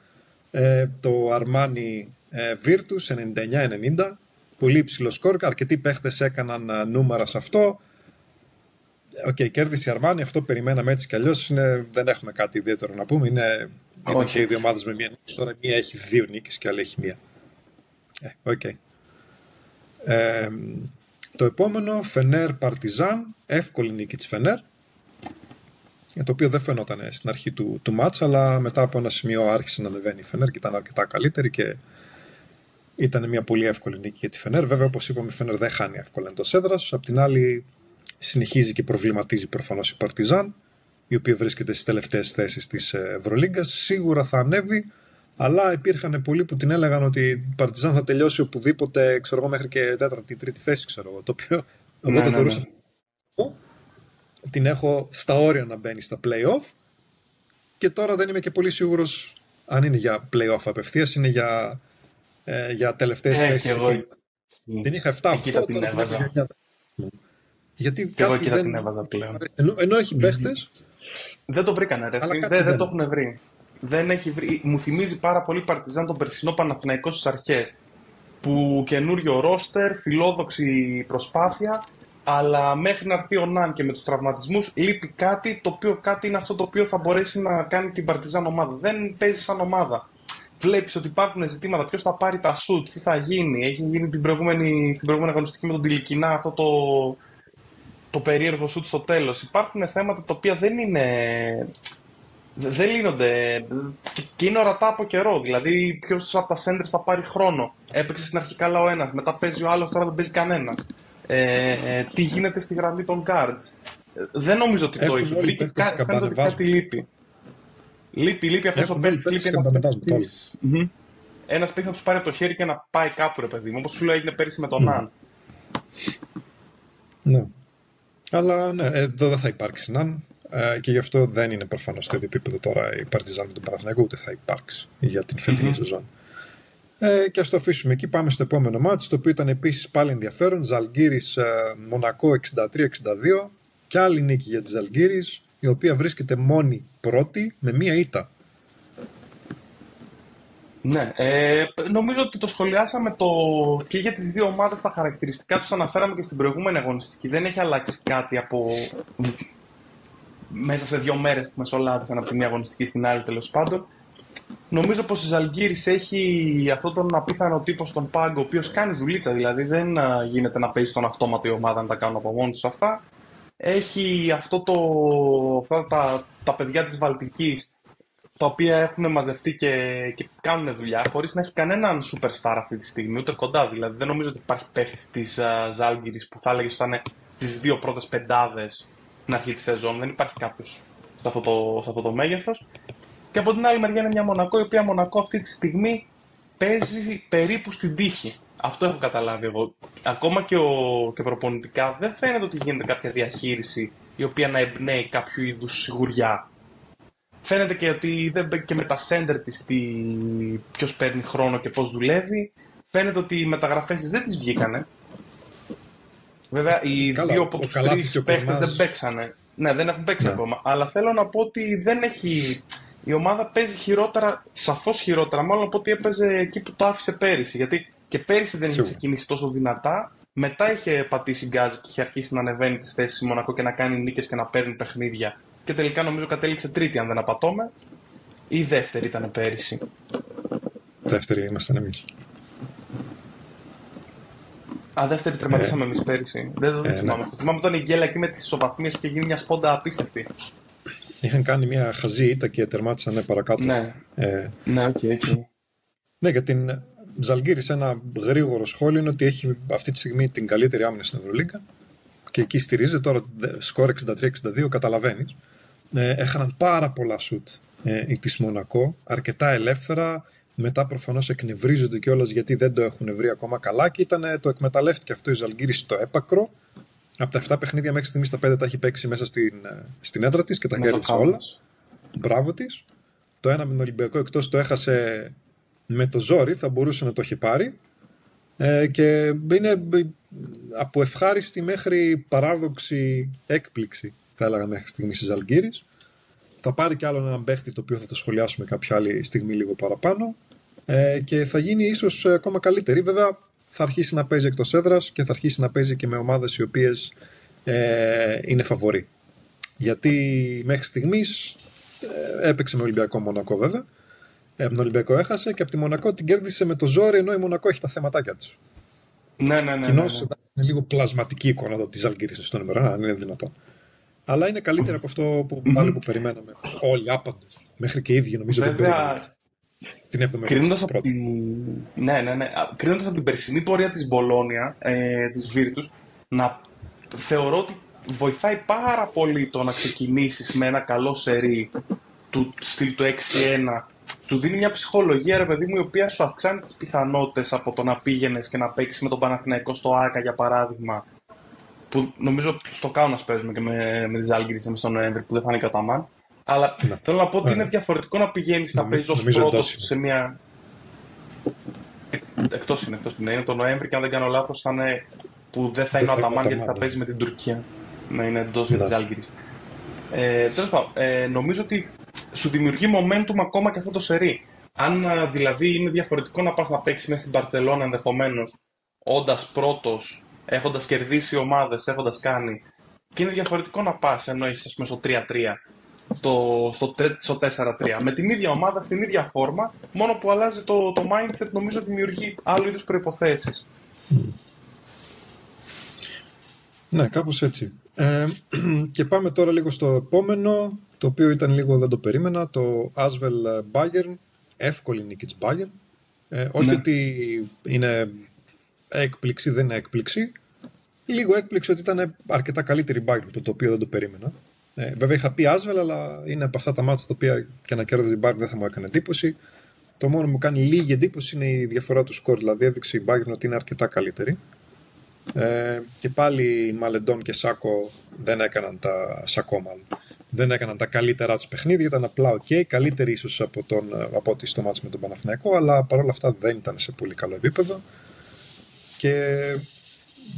Το Armani Virtus 99-90. Πολύ υψηλό σκορ. Αρκετοί παίχτες έκαναν νούμερα σε αυτό. Κέρδισε η Armani. Αυτό περιμέναμε έτσι κι αλλιώς. Δεν έχουμε κάτι ιδιαίτερο να πούμε. Ήταν και οι δύο ομάδες με μία νίκη. Τώρα μία έχει 2 νίκες και άλλη έχει μία. Το επόμενο, Fener Partizan. Εύκολη νίκη της Fener, το οποίο δεν φαινόταν στην αρχή του μάτς, αλλά μετά από ένα σημείο άρχισε να ανεβαίνει η Fener και ήταν αρκετά καλύτερη και ήταν μια πολύ εύκολη νίκη για τη Fener. Βέβαια, όπως είπαμε, η Fener δεν χάνει εύκολα εντός έδρας. Απ' την άλλη, συνεχίζει και προβληματίζει προφανώς η Partizan, η οποία βρίσκεται στις τελευταίες θέσεις της Ευρωλίγκας. Σίγουρα θα ανέβει, αλλά υπήρχαν πολλοί που την έλεγαν ότι η Partizan θα τελειώσει οπουδήποτε, ξέρω εγώ, μέχρι και 4η-3η θέση, ξέρω εγώ. Το οποίο εγώ το θεωρούσα. Την έχω στα όρια να μπαίνει στα play-off και τώρα δεν είμαι και πολύ σίγουρος αν είναι για play-off απευθείας, είναι για τελευταίες θέσεις. Την είχα 7-8, τώρα την έβαζα. Γιατί και εγώ δεν την έβαζα πλέον. Ενώ έχει παίχτες. Δεν το βρήκανε, δεν το έχουν βρει. Δεν έχει βρει. Μου θυμίζει πάρα πολύ Παρτιζάν τον περσινό Παναθηναϊκό στις αρχές. Που καινούριο ρόστερ, φιλόδοξη προσπάθεια, αλλά μέχρι να έρθει ο Ναν και με τους τραυματισμούς λείπει κάτι, το οποίο κάτι είναι αυτό το οποίο θα μπορέσει να κάνει την Παρτιζάν ομάδα. Δεν παίζει σαν ομάδα. Βλέπεις ότι υπάρχουν ζητήματα, ποιος θα πάρει τα σουτ, τι θα γίνει. Έχει γίνει την προηγούμενη αγωνιστική με τον Τιλικινά αυτό το περίεργο σουτ στο τέλος. Υπάρχουν θέματα τα οποία δεν λύνονται και είναι ορατά από καιρό. Δηλαδή, ποιος από τα σέντρες θα πάρει χρόνο. Έπαιξε στην αρχή καλά ο ένας, μετά παίζει ο άλλος, τώρα δεν παίζει κανένας. Τι γίνεται στη γραμμή των guards. Δεν νομίζω ότι το έχει βρει και φαίνεται ότι κάτι λείπει. Λείπει αυτός ο παίκτης. Ένας παίκτης να τους πάρει από το χέρι και να πάει κάπου, ρε παιδί μου. Όπως σου λέω, έγινε πέρυσι με τον Ναν. Ναι. Αλλά ναι, εδώ δεν θα υπάρξει Ναν. Και γι' αυτό δεν είναι προφανώς στο ίδιο επίπεδο τώρα η Παρτιζάν με τον Παναθηναϊκό, ούτε θα υπάρξει για την φετινή σεζόν. Και ας το αφήσουμε εκεί. Πάμε στο επόμενο μάτς, το οποίο ήταν επίσης πάλι ενδιαφέρον. Ζαλγκίρις Μονακό 63-62. Και άλλη νίκη για τη Ζαλγκίρις, η οποία βρίσκεται μόνη πρώτη με μία ήττα. Ναι, νομίζω ότι το σχολιάσαμε και για τις δύο ομάδες. Τα χαρακτηριστικά τους αναφέραμε και στην προηγούμενη αγωνιστική. Δεν έχει αλλάξει κάτι από μέσα σε 2 μέρες που μεσολάβησαν από τη μία αγωνιστική στην άλλη, τέλος πάντων. Νομίζω πως η Ζαλγκίρις έχει αυτόν τον απίθανο τύπο στον πάγκο, ο οποίος κάνει δουλίτσα, δηλαδή δεν γίνεται να παίζει στον αυτόματο η ομάδα να τα κάνουν από μόνοι τους αυτά. Έχει αυτά τα παιδιά της Βαλτικής, τα οποία έχουν μαζευτεί και κάνουν δουλειά, χωρίς να έχει κανέναν superstar αυτή τη στιγμή, ούτε κοντά δηλαδή. Δεν νομίζω ότι υπάρχει παίχτης της Ζαλγκίρις που θα έλεγε ότι θα είναι στις 2 πρώτες πεντάδες στην αρχή της σεζόν. Δεν υπάρχει κάποιος σε αυτό το μέγεθος. Και από την άλλη μεριά είναι μια Μονακό, η οποία Μονακό αυτή τη στιγμή παίζει περίπου στην τύχη. Αυτό έχω καταλάβει εγώ. Ακόμα και προπονητικά δεν φαίνεται ότι γίνεται κάποια διαχείριση η οποία να εμπνέει κάποιο είδους σιγουριά. Φαίνεται και ότι και με τα σέντερ της ποιος παίρνει χρόνο και πώς δουλεύει. Φαίνεται ότι οι μεταγραφές της δεν τις βγήκανε. Βέβαια οι δύο από τους 3 παίχτες δεν παίξανε. Ναι, δεν έχουν παίξει ακόμα. Αλλά θέλω να πω ότι δεν έχει. Η ομάδα παίζει χειρότερα, σαφώς χειρότερα, μάλλον από ό,τι έπαιζε εκεί που το άφησε πέρυσι. Γιατί και πέρυσι δεν είχε ξεκινήσει τόσο δυνατά. Μετά είχε πατήσει γκάζι και είχε αρχίσει να ανεβαίνει τις θέσεις η Μονακό και να κάνει νίκες και να παίρνει παιχνίδια. Και τελικά νομίζω κατέληξε τρίτη, αν δεν απατώμε. Ή δεύτερη ήταν πέρυσι. Δεύτερη ήμασταν εμείς. Δεύτερη τερματίσαμε εμείς πέρυσι. Δεν το θυμάμαι. Ναι. Θυμάμαι όταν η Γκέλα εκεί με τις ισοπαθμίες και γίνει μια σπόντα απίστευτη. Είχαν κάνει μια χαζή ήττα και τερμάτισαν παρακάτω. Ναι, οκ. Ναι, για την Ζαλγκίρις ένα γρήγορο σχόλιο είναι ότι έχει αυτή τη στιγμή την καλύτερη άμυνα στην Ευρωλίγκα και εκεί στηρίζει τώρα σκορ 63-62, καταλαβαίνεις. Έχαναν πάρα πολλά σουτ της Μονακό, αρκετά ελεύθερα, Μετά προφανώς εκνευρίζονται κιόλας γιατί δεν το έχουν βρει ακόμα καλά και το εκμεταλλεύτηκε αυτό η Ζαλγκίρις στο έπακρο. Από τα 7 παιχνίδια μέχρι στιγμής τα 5 τα έχει παίξει μέσα στην έδρα της και τα κέρδισε όλα. Μπράβο της. Το ένα με τον Ολυμπιακό εκτός το έχασε με το ζόρι, θα μπορούσε να το έχει πάρει. Και είναι από ευχάριστη μέχρι παράδοξη έκπληξη, θα έλεγα μέχρι στιγμής η Ζαλγκίρις. Θα πάρει κι άλλο έναν παίχτη το οποίο θα το σχολιάσουμε κάποια άλλη στιγμή λίγο παραπάνω και θα γίνει ίσως ακόμα καλύτερη. Βέβαια θα αρχίσει να παίζει εκτός έδρας και θα αρχίσει να παίζει και με ομάδες οι οποίες είναι φαβορί. Γιατί μέχρι στιγμής έπαιξε με Ολυμπιακό Μονακό βέβαια. Από τον Ολυμπιακό έχασε και από τη Μονακό την κέρδισε με το ζόρι, ενώ η Μονακό έχει τα θεματάκια της. Ναι. Κοινώς είναι λίγο πλασματική εικόνα εδώ της Ζαλγκίρις στο νούμερο 1, αν είναι δυνατόν. Αλλά είναι καλύτερα από αυτό που πάλι που περιμέναμε. Όλοι άπαντες. Μέχρι και οι ίδιοι νομίζω δεν περιμέναμε. Την 7η Κρίνοντας από Κρίνοντας από την περσινή πορεία της Μπολόνια, της Βίρτους, θεωρώ ότι βοηθάει πάρα πολύ το να ξεκινήσεις με ένα καλό σερί του στυλ του 6-1. Του δίνει μια ψυχολογία, ρε παιδί μου, η οποία σου αυξάνει τις πιθανότητες από το να πήγαινες και να παίξεις με τον Παναθηναϊκό στο ΆΚΑ, για παράδειγμα. Που νομίζω στο Κάουνας παίζουμε και με τις Ζάλγκιρις εμείς τον Νοέμβρη, που δεν θα είναι καταμάν. Αλλά θέλω να πω ότι είναι διαφορετικό να πηγαίνεις να παίζεις ως πρώτος σε μια. Εκτός είναι το Νοέμβρη και αν δεν κάνω λάθος θα είναι. Που δεν θα είναι ο Αταμάν γιατί θα παίζει με την Τουρκία. Να είναι εντός για τις Ζάλγκιρις. Τέλος πάντων, νομίζω ότι σου δημιουργεί momentum ακόμα και αυτό το σερί. Αν δηλαδή είναι διαφορετικό να πας να παίξεις μέσα στην Μπαρσελόνα ενδεχομένως, όντας πρώτος, έχοντας κερδίσει ομάδες, έχοντας κάνει. Και είναι διαφορετικό να πας ενώ έχεις ας πούμε στο 3-3, στο 4-3. Με την ίδια ομάδα, στην ίδια φόρμα, μόνο που αλλάζει το mindset, νομίζω δημιουργεί άλλου είδους προϋποθέσεις. Ναι, κάπως έτσι. Και πάμε τώρα λίγο στο επόμενο, το οποίο ήταν λίγο δεν το περίμενα, το Asvel Bayern, εύκολη νίκη της Bayern. Όχι ότι είναι έκπληξη, δεν είναι έκπληξη. Λίγο έκπληξη ότι ήταν αρκετά καλύτερη Bayern, το οποίο δεν το περίμενα. Βέβαια είχα πει Asvel, αλλά είναι από αυτά τα μάτια τα οποία και να κέρδιζε η Bayern δεν θα μου έκανε εντύπωση. Το μόνο που μου κάνει λίγη εντύπωση είναι η διαφορά του σκορ, δηλαδή έδειξε η Bayern ότι είναι αρκετά καλύτερη. Και πάλι Μαλεντόν και Σάκο δεν έκαναν δεν έκαναν τα καλύτερά τους παιχνίδια, ήταν απλά καλύτεροι ίσως από ό,τι στο μάτς με τον Παναθηναϊκό, αλλά παρόλα αυτά δεν ήταν σε πολύ καλό επίπεδο και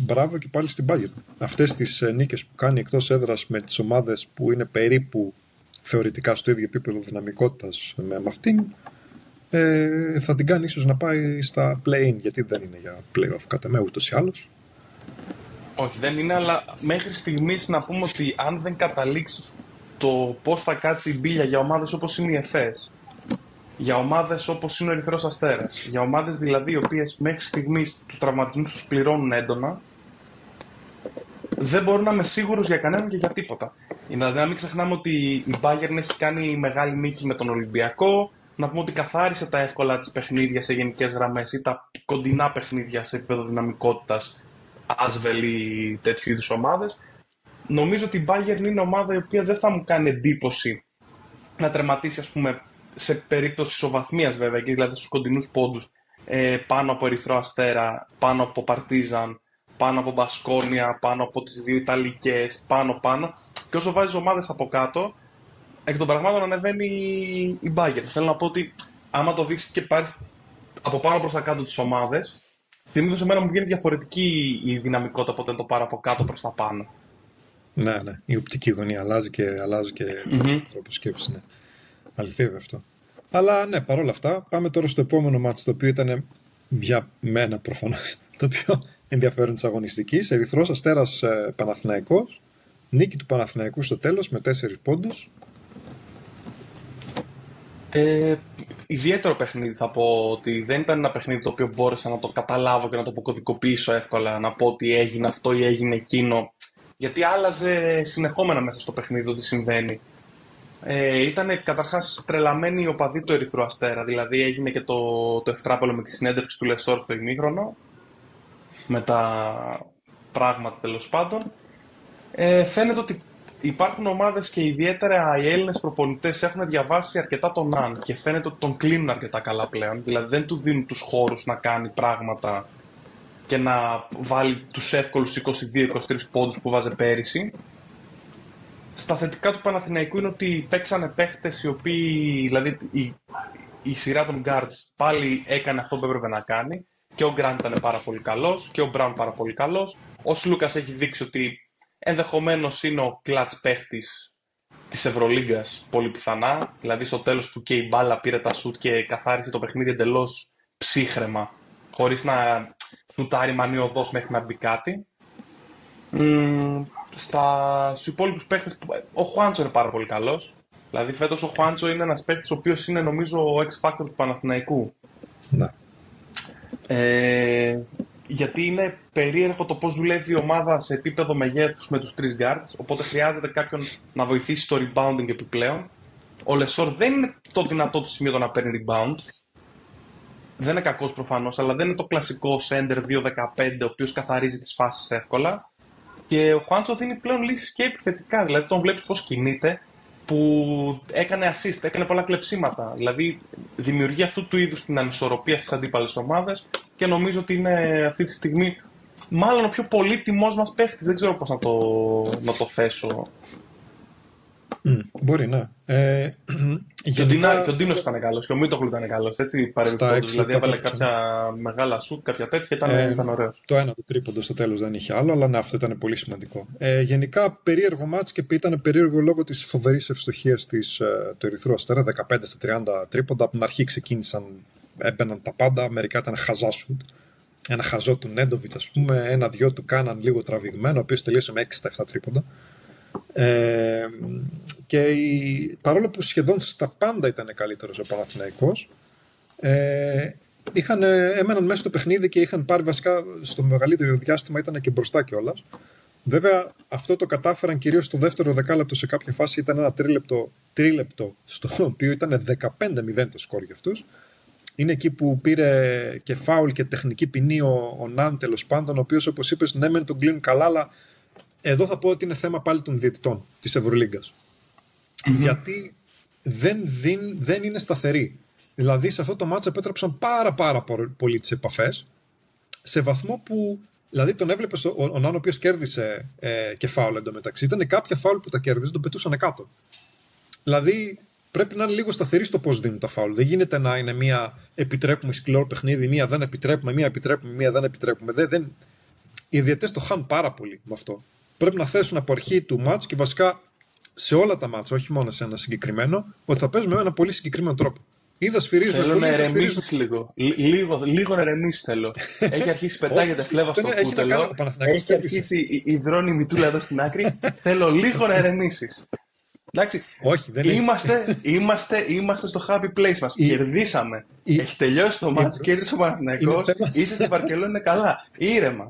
μπράβο και πάλι στην Bayern. Αυτές τις νίκες που κάνει εκτός έδρας με τις ομάδες που είναι περίπου θεωρητικά στο ίδιο επίπεδο δυναμικότητας με αυτήν, θα την κάνει ίσως να πάει στα play-in, γιατί δεν είναι για play-off κατά με ούτως ή άλλως. Όχι, δεν είναι, αλλά μέχρι στιγμής να πούμε ότι αν δεν καταλήξει το πώς θα κάτσει η μπίλια για ομάδες όπως είναι η ΕΦΕΣ, για ομάδες όπως είναι ο Ερυθρός Αστέρας, για ομάδες δηλαδή οι οποίες μέχρι στιγμής τους τραυματισμούς τους πληρώνουν έντονα, δεν μπορούν να είμαι σίγουρος για κανέναν και για τίποτα. Δηλαδή να μην ξεχνάμε ότι η Bayern έχει κάνει μεγάλη νίκη με τον Ολυμπιακό, να πούμε ότι καθάρισε τα εύκολα της παιχνίδια σε γενικές γραμμές ή τα κοντινά παιχνίδια σε επίπεδο δυναμικότητας, Asvel ή τέτοιου είδους ομάδες. Νομίζω ότι η Bayern είναι ομάδα η οποία δεν θα μου κάνει εντύπωση να τερματίσει, ας πούμε, σε περίπτωση ισοβαθμίας βέβαια, και δηλαδή στους κοντινούς πόντους, πάνω από Ερυθρό Αστέρα, πάνω από Παρτίζαν, πάνω από Μπασκόνια, πάνω από τις δύο Ιταλικές, πάνω. Και όσο βάζεις ομάδες από κάτω, εκ των πραγμάτων ανεβαίνει η Bayern. Θέλω να πω ότι άμα το δείξει και πάρεις από πάνω προς τα κάτω τις ομάδες, συνήθως εμένα μου βγαίνει διαφορετική η δυναμικότητα από όταν το πάρω από κάτω προς τα πάνω. Ναι. Η οπτική γωνία αλλάζει και το τρόπο σκέψης. Ναι. Αληθεύει αυτό. Αλλά ναι, παρόλα αυτά, πάμε τώρα στο επόμενο μάτς, το οποίο ήταν για μένα προφανώς το πιο ενδιαφέρον της αγωνιστικής. Ερυθρός Αστέρας Παναθηναϊκός. Νίκη του Παναθηναϊκού στο τέλος με 4 πόντους. Ιδιαίτερο παιχνίδι, θα πω ότι δεν ήταν ένα παιχνίδι το οποίο μπόρεσα να το καταλάβω και να το αποκωδικοποιήσω εύκολα, να πω ότι έγινε αυτό ή έγινε εκείνο, γιατί άλλαζε συνεχόμενα μέσα στο παιχνίδι ό,τι συμβαίνει. Ήταν καταρχάς τρελαμένοι οι οπαδοί του Ερυθρού Αστέρα, δηλαδή έγινε και το ευτράπελο με τη συνέντευξη του Λεσόρ στο ημίχρονο, με τα πράγματα τέλος πάντων. Φαίνεται ότι υπάρχουν ομάδες και ιδιαίτερα οι Έλληνες προπονητές έχουν διαβάσει αρκετά τον Αν και φαίνεται ότι τον κλείνουν αρκετά καλά πλέον. Δηλαδή δεν του δίνουν τους χώρους να κάνει πράγματα και να βάλει τους εύκολους 22-23 πόντους που βάζε πέρυσι. Στα θετικά του Παναθηναϊκού είναι ότι παίξανε παίχτες οι οποίοι, δηλαδή η σειρά των guards πάλι έκανε αυτό που έπρεπε να κάνει. Και ο Γκραντ ήταν πάρα πολύ καλός και ο Μπράουν πάρα πολύ καλός. Ο Σλούκας έχει δείξει ότι ενδεχομένως είναι ο κλατς παίχτης της Ευρωλίγκας πολύ πιθανά. Δηλαδή στο τέλος του και η μπάλα πήρε τα σουτ και καθάρισε το παιχνίδι εντελώς ψύχρεμα, χωρίς να σουτάρει μανιωδώς μέχρι να μπει κάτι. Στους υπόλοιπους παίχτες, ο Χουάντσο είναι πάρα πολύ καλός. Δηλαδή φέτος ο Χουάντσο είναι ένας παίχτης ο οποίος είναι νομίζω ο X-Factor του Παναθηναϊκού. Ναι. Γιατί είναι περίεργο το πώς δουλεύει η ομάδα σε επίπεδο μεγέθους με τους τρεις guards, οπότε χρειάζεται κάποιον να βοηθήσει στο rebounding επιπλέον. Ο Λεσόρ δεν είναι το δυνατό του σημείο το να παίρνει rebound. Δεν είναι κακός προφανώς, αλλά δεν είναι το κλασικό center 2-15 ο οποίος καθαρίζει τις φάσεις εύκολα. Και ο Χουάντσο δίνει πλέον λύσεις και επιθετικά, δηλαδή τον βλέπεις πώς κινείται, που έκανε assist, έκανε πολλά κλεψίματα. Δηλαδή δημιουργεί αυτού του είδους την ανισορροπία στις αντίπαλες ομάδες και νομίζω ότι είναι αυτή τη στιγμή μάλλον ο πιο πολύτιμος μας παίχτης. Δεν ξέρω πώς να το θέσω. Μπορεί, ναι. Και ο Ντίνος ήταν καλός και ο Μίτογλου ήταν καλός, έτσι παρεμπιπτόντως. Δηλαδή έβαλε κάποια μεγάλα σουτ, κάποια τέτοια, ήταν ωραίος. Το ένα, το τρίποντο στο τέλος δεν είχε άλλο, αλλά ναι, αυτό ήταν πολύ σημαντικό. Γενικά περίεργο μάτς και ήταν περίεργο λόγω της φοβερής ευστοχίας του Ερυθρού Αστέρα. 15 στα 30 τρίποντα. Από την αρχή ξεκίνησαν, έμπαιναν τα πάντα. Μερικά ήταν χαζά σουτ. Ένα χαζό του Νέντοβιτς, ας πούμε. Ένα-δυο του κάναν λίγο τραβηγμένο, ο οποίος τελείωσε με 6 στα 7 τρίποντα. Και παρόλο που σχεδόν στα πάντα ήταν καλύτερος ο Παναθηναϊκός, έμεναν μέσα στο παιχνίδι και είχαν πάρει βασικά στο μεγαλύτερο διάστημα, ήταν και μπροστά κιόλας. Βέβαια αυτό το κατάφεραν κυρίως στο δεύτερο δεκάλεπτο. Σε κάποια φάση ήταν ένα τρίλεπτο στο οποίο ήταν 15-0 το σκορ για αυτούς. Είναι εκεί που πήρε και φάουλ και τεχνική ποινή ο Ναν, τέλος πάντων, ο οποίος, όπως είπες, ναι μεν τον κλείνουν καλά, αλλά εδώ θα πω ότι είναι θέμα πάλι των διαιτητών της Ευρωλίγκας. Γιατί δεν είναι σταθεροί. Δηλαδή σε αυτό το μάτσο επέτρεψαν πάρα πολύ τις επαφές, σε βαθμό που δηλαδή τον έβλεπες ο Νάν, ο οποίος κέρδισε και φάουλ εντωμεταξύ. Ήταν κάποια φάουλ που τα κέρδιζε, τον πετούσαν κάτω. Δηλαδή πρέπει να είναι λίγο σταθεροί στο πώς δίνουν τα φάουλ. Δεν γίνεται να είναι μία επιτρέπουμε σκληρό παιχνίδι, μία δεν επιτρέπουμε, μία δεν επιτρέπουμε. Οι διαιτητές το χάνουν πάρα πολύ με αυτό. Πρέπει να θέσουν από αρχή του μάτς και βασικά σε όλα τα μάτς, όχι μόνο σε ένα συγκεκριμένο, ότι θα παίζουμε με ένα πολύ συγκεκριμένο τρόπο. Είδα σφυρίζουμε πολύ. Θέλω να ερεμήσεις λίγο. Λίγο να ερεμήσεις θέλω. Έχει αρχίσει πετάγεται φλέβα στο κούτελο. Έχει αρχίσει η δρόνη μητούλα εδώ στην άκρη. Θέλω λίγο να ερεμήσεις. Εντάξει, όχι, δεν είμαστε στο happy place μας. Κερδίσαμε. Έχει τελειώσει το μάτς, κέρδισε ο Παναθηναϊκός. Είσαι στη Βαρκελόνη, είναι καλά. Ήρεμα.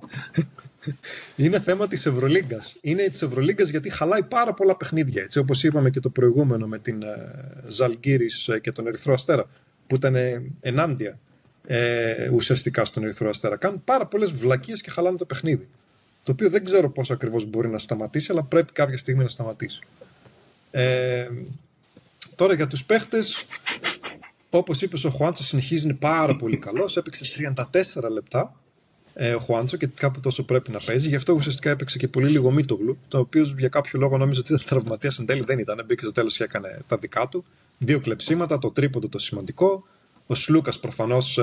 Είναι θέμα της Ευρωλίγκας. Είναι της Ευρωλίγκας γιατί χαλάει πάρα πολλά παιχνίδια. Έτσι, όπως είπαμε και το προηγούμενο με την Ζαλγκίρις και τον Ερυθρό Αστέρα, που ήταν ενάντια ουσιαστικά στον Ερυθρό Αστέρα. Κάνουν πάρα πολλές βλακίες και χαλάνε το παιχνίδι. Το οποίο δεν ξέρω πώς ακριβώς μπορεί να σταματήσει, αλλά πρέπει κάποια στιγμή να σταματήσει. Τώρα για τους παίχτες, όπως είπες, ο Χουάντσο συνεχίζει, είναι πάρα πολύ καλός. Έπαιξε 34 λεπτά ο Χουάντσο και κάπου τόσο πρέπει να παίζει. Γι' αυτό ουσιαστικά έπαιξε και πολύ λίγο Μίτογλου, το οποίο για κάποιο λόγο νόμιζε ότι ήταν τραυματίας, εν τέλει δεν ήταν. Μπήκε στο τέλος και έκανε τα δικά του. 2 κλεψίματα, το τρίποντο το σημαντικό. Ο Σλούκας προφανώς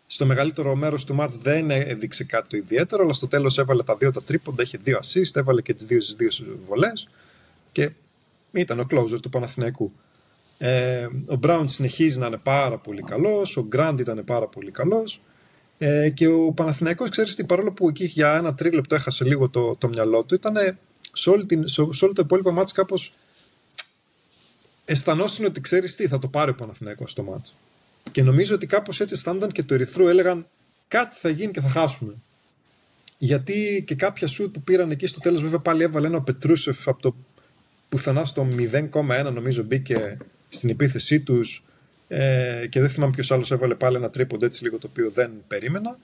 στο μεγαλύτερο μέρος του μάτς δεν έδειξε κάτι το ιδιαίτερο, αλλά στο τέλος έβαλε τα 2 τα τρίποντα, είχε 2 assist, έβαλε και τις 2 στις 2 βολές και ήταν ο closer του Παναθηναϊκού. Ο Μπράουν συνεχίζει να είναι πάρα πολύ καλός, ο Γκραντ ήταν πάρα πολύ καλός. Και ο Παναθηναϊκός, ξέρεις τι, παρόλο που εκεί για ένα τρίλεπτο έχασε λίγο το μυαλό του, ήταν σε όλο το υπόλοιπο μάτς κάπως αισθανόσουν ότι ξέρεις τι, θα το πάρει ο Παναθηναϊκός στο μάτς. Και νομίζω ότι κάπως έτσι αισθάνονταν και το Ερυθρού, έλεγαν κάτι θα γίνει και θα χάσουμε. Γιατί και κάποια σουτ που πήραν εκεί στο τέλος, βέβαια πάλι έβαλε ένα ο Πετρούσεφ από το πουθενά στο 0,1 νομίζω μπήκε στην επίθεσή τους. Και δεν θυμάμαι ποιος άλλος έβαλε πάλι ένα τρίποντο έτσι λίγο, το οποίο δεν περίμενα,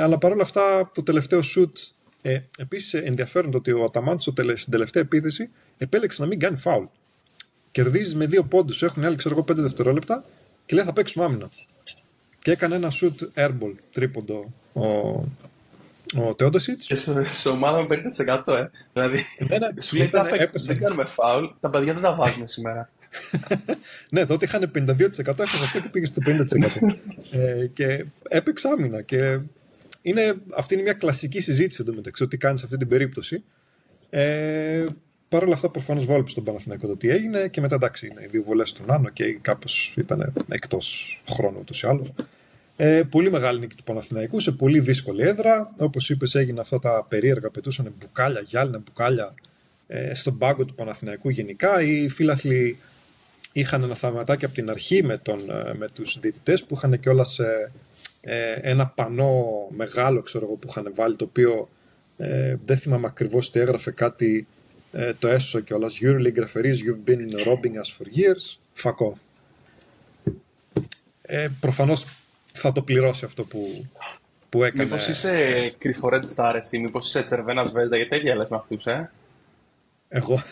αλλά παρόλα αυτά το τελευταίο σουτ Επίσης ενδιαφέρον το ότι ο Αταμάντ στην τελευταία επίθεση επέλεξε να μην κάνει φάουλ. Κερδίζει με 2 πόντους, έχουν οι άλλοι ξέρω εγώ 5 δευτερόλεπτα και λέει θα παίξουμε άμυνα. Και έκανε ένα shoot airball τρίποντο ο Τεόντοσιτς. Και σε ομάδα με 50%, Δηλαδή, σου λέει δεν κάνουμε φάουλ, τα παιδιά δεν τα βάζουμε σήμερα. Ναι, τότε είχαν 52%, έφτασε αυτό και πήγε στο 50%. Και έπαιξε άμυνα. Και αυτή είναι μια κλασική συζήτηση εντωμεταξύ, τι κάνει σε αυτή την περίπτωση. Παρ' όλα αυτά, προφανώς βόλεψε τον Παναθηναϊκό το τι έγινε και μετά εντάξει, είναι οι 2 βολές του Νάνο και κάπως ήταν εκτός χρόνου ούτως ή άλλως. Πολύ μεγάλη νίκη του Παναθηναϊκού σε πολύ δύσκολη έδρα. Όπως είπες, έγιναν αυτά τα περίεργα, πετούσαν μπουκάλια, γυάλινα μπουκάλια στον πάγκο του Παναθηναϊκού γενικά. Οι φίλαθλοι είχαν ένα θαυματάκι από την αρχή με τους διαιτητές που είχαν κιόλας ένα πανό μεγάλο ξέρω εγώ, που είχαν βάλει, το οποίο δεν θυμάμαι ακριβώς τι έγραφε, κάτι το έσωσα κιόλας. EuroLeague referees, you've been robbing us for years. Fuck off. Προφανώς θα το πληρώσει αυτό που έκανε. Μήπως είσαι κρυφορέτσταρ εσύ, μήπως είσαι Τσερβένας Βέσδα, γιατί τέτοια λες με αυτούς, Εγώ.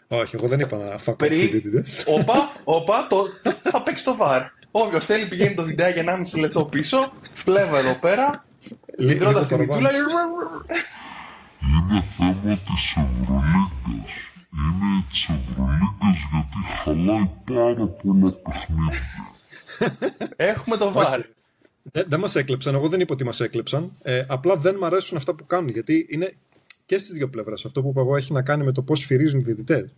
Όχι, εγώ δεν είπα να φακώ φοιτητές. Όπα, θα παίξει το βαρ. Όποιος θέλει πηγαίνει το βιντεάκι 1,5 λεπτό πίσω, φλέβα εδώ πέρα, ιδρώντας τη μητούλα. Είναι θέμα της Ευρωλίγκας. Είναι της Ευρωλίγκας γιατί χαλάει πάρα πολλά παιχνίδια. Έχουμε το βαρ. Δεν μας έκλεψαν, εγώ δεν είπα ότι μας έκλεψαν. Απλά δεν μ' αρέσουν αυτά που κάνουν, γιατί είναι και στις 2 πλευρές. Αυτό που είπα εγώ έχει να κάνει με το πώς σφυρίζουν οι διαιτητές.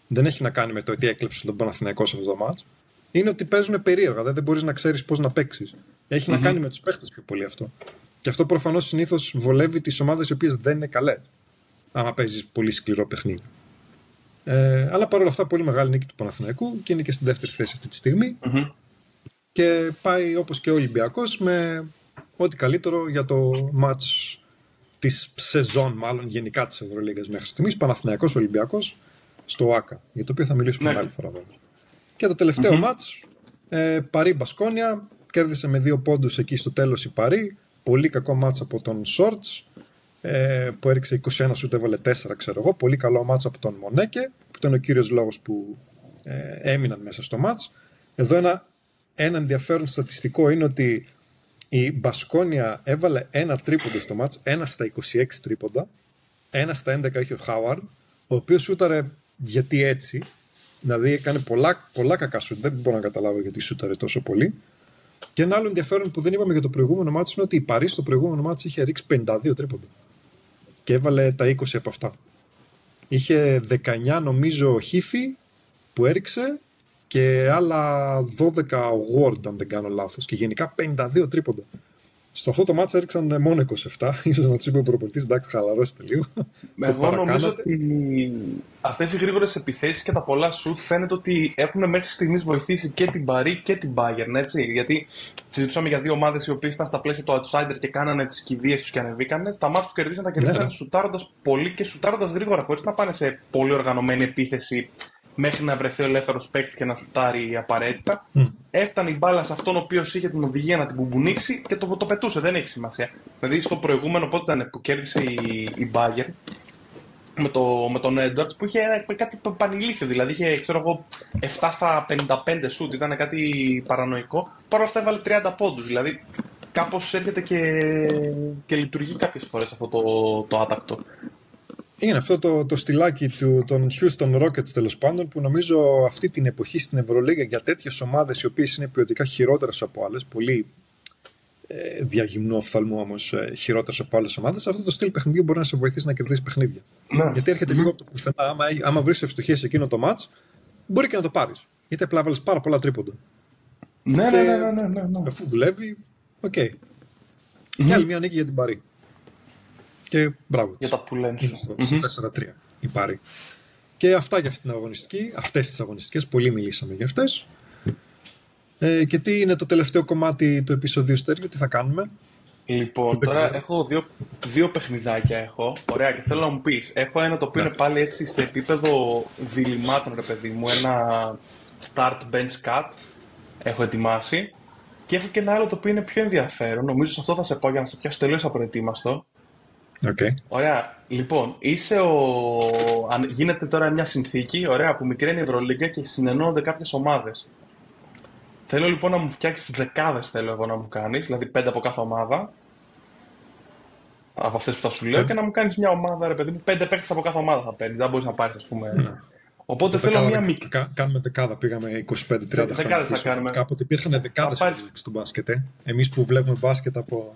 Δεν έχει να κάνει με το ότι έκλεψαν τον Παναθηναϊκό σε αυτό το μάτς. Είναι ότι παίζουν περίεργα, δεν μπορείς να ξέρεις πώς να παίξεις. Έχει να κάνει με τους παίχτες πιο πολύ αυτό. Και αυτό προφανώς συνήθως βολεύει τις ομάδες οι οποίες δεν είναι καλές, άμα παίζεις πολύ σκληρό παιχνίδι. Αλλά παρόλα αυτά, πολύ μεγάλη νίκη του Παναθηναϊκού και είναι και στη δεύτερη θέση αυτή τη στιγμή. Και πάει όπως και ο Ολυμπιακός με ό,τι καλύτερο για το μάτς της σεζόν, μάλλον γενικά της Ευρωλίγκας μέχρι στιγμής. Παναθηναϊκός Ολυμπιακός στο ΆΚΑ, για το οποίο θα μιλήσουμε άλλη φορά βέβαια. Και το τελευταίο μάτς, Παρί Μπασκόνια, κέρδισε με 2 πόντους εκεί στο τέλος η Παρί. Πολύ κακό μάτς από τον Σόρτς, που έριξε 21 σούτ, έβαλε 4 ξέρω εγώ. Πολύ καλό μάτς από τον Μονέκε, που ήταν ο κύριος λόγος που έμειναν μέσα στο μάτς. Εδώ ένα ενδιαφέρον στατιστικό είναι ότι η Μπασκόνια έβαλε 1 τρίποντο στο μάτς, 1 στα 26 τρίποντα, 1 στα 11 είχε ο Χάουαρντ, ο οποίος σούταρε γιατί έτσι, δηλαδή έκανε πολλά κακά σούτ, δεν μπορώ να καταλάβω γιατί σούταρε τόσο πολύ. Και ένα άλλο ενδιαφέρον που δεν είπαμε για το προηγούμενο μάτς είναι ότι η Παρί στο προηγούμενο μάτς είχε ρίξει 52 τρίποντα και έβαλε τα 20 από αυτά. Είχε 19 νομίζω χίφι που έριξε και άλλα 12 award αν δεν κάνω λάθος και γενικά 52 τρίποντα. Στο αυτό το μάτσα έριξαν μόνο 27, ίσως να τους είπε ο προπονητής, εντάξει χαλαρώστε λίγο. Εγώ νομίζω ότι αυτές οι γρήγορες επιθέσεις και τα πολλά σουτ φαίνεται ότι έχουν μέχρι στιγμής βοηθήσει και την Παρί και την Bayern, έτσι. Γιατί συζητούσαμε για 2 ομάδες οι οποίες ήταν στα πλαίσια του outsider και κάνανε τις κηδείες τους και ανεβήκανε. Τα μάτια που κερδίσαν τα κερδίσαν σουτάροντας πολύ και σουτάροντας γρήγορα, χωρίς να πάνε σε πολύ οργανωμένη επίθεση μέχρι να βρεθεί ο ελεύθερος παίκτης και να σουτάρει απαραίτητα. Έφτανε η μπάλα σε αυτόν ο οποίος είχε την οδηγία να την μπουμπουνίξει και το πετούσε, δεν έχει σημασία. Δηλαδή στο προηγούμενο πότε ήταν που κέρδισε η Bayern με τον Edwards που είχε κάτι πανηλήθιο, δηλαδή είχε ξέρω εγώ 7 στα 55 σουτ, ήταν κάτι παρανοϊκό, παρ' όλα αυτά έβαλε 30 πόντους, δηλαδή κάπως έρχεται και λειτουργεί κάποιες φορές αυτό το άτακτο. Είναι αυτό το στυλάκι των Houston Rockets τέλος πάντων, που νομίζω αυτή την εποχή στην Ευρωλίγα για τέτοιες ομάδες οι οποίες είναι ποιοτικά χειρότερες από άλλες, πολύ διαγυμνού οφθαλμού όμως χειρότερες από άλλες ομάδες, αυτό το στυλ παιχνιδιού μπορεί να σε βοηθήσει να κερδίσει παιχνίδια. Γιατί έρχεται λίγο από το πουθενά, άμα βρεις ευστοχία σε εκείνο το match, μπορεί και να το πάρεις. Γιατί απλά βάλεις πάρα πολλά τρίποντα. Ναι. Αφού δουλεύει, οκ. Και άλλη μια νίκη για την Παρί. Και μπράβο. Για τα που λένε. Στο 4-3 η Παρί. Και αυτά για αυτή την αγωνιστική, αυτές τις αγωνιστικές, πολύ μιλήσαμε για αυτές. Και τι είναι το τελευταίο κομμάτι του επεισοδίου, Στέργιο, τι θα κάνουμε? Λοιπόν, τώρα έχω δύο παιχνιδάκια έχω. Ωραία, και θέλω να μου πεις. Έχω ένα το οποίο είναι πάλι έτσι στο επίπεδο διλημμάτων, ρε παιδί μου. Ένα start bench cut έχω ετοιμάσει. Και έχω και ένα άλλο το οποίο είναι πιο ενδιαφέρον. Νομίζω σε αυτό θα σε πω για να σε πιάσω τελείως απροετοίμαστο. Okay. Ωραία. Λοιπόν, γίνεται τώρα μια συνθήκη, ωραία, που μικραίνει η Ευρωλίγκα και συνενώνονται κάποιες ομάδες. Θέλω λοιπόν να μου φτιάξεις δεκάδες, θέλω εγώ να μου κάνεις, δηλαδή 5 από κάθε ομάδα, από αυτές που θα σου λέω, και να μου κάνεις μια ομάδα, ρε παιδί μου, 5 παίκτες από κάθε ομάδα θα παίρνεις, δεν μπορείς να πάρεις, ας πούμε. Ναι. Οπότε θέλω μια μικρή. Κάνουμε δεκάδα, πήγαμε 25-30 χρόνια. Δεκάδες θα κάνουμε. Κάποτε υπήρχαν δεκάδες στο μπάσκετ. Εμείς που βλέπουμε μπάσκετ από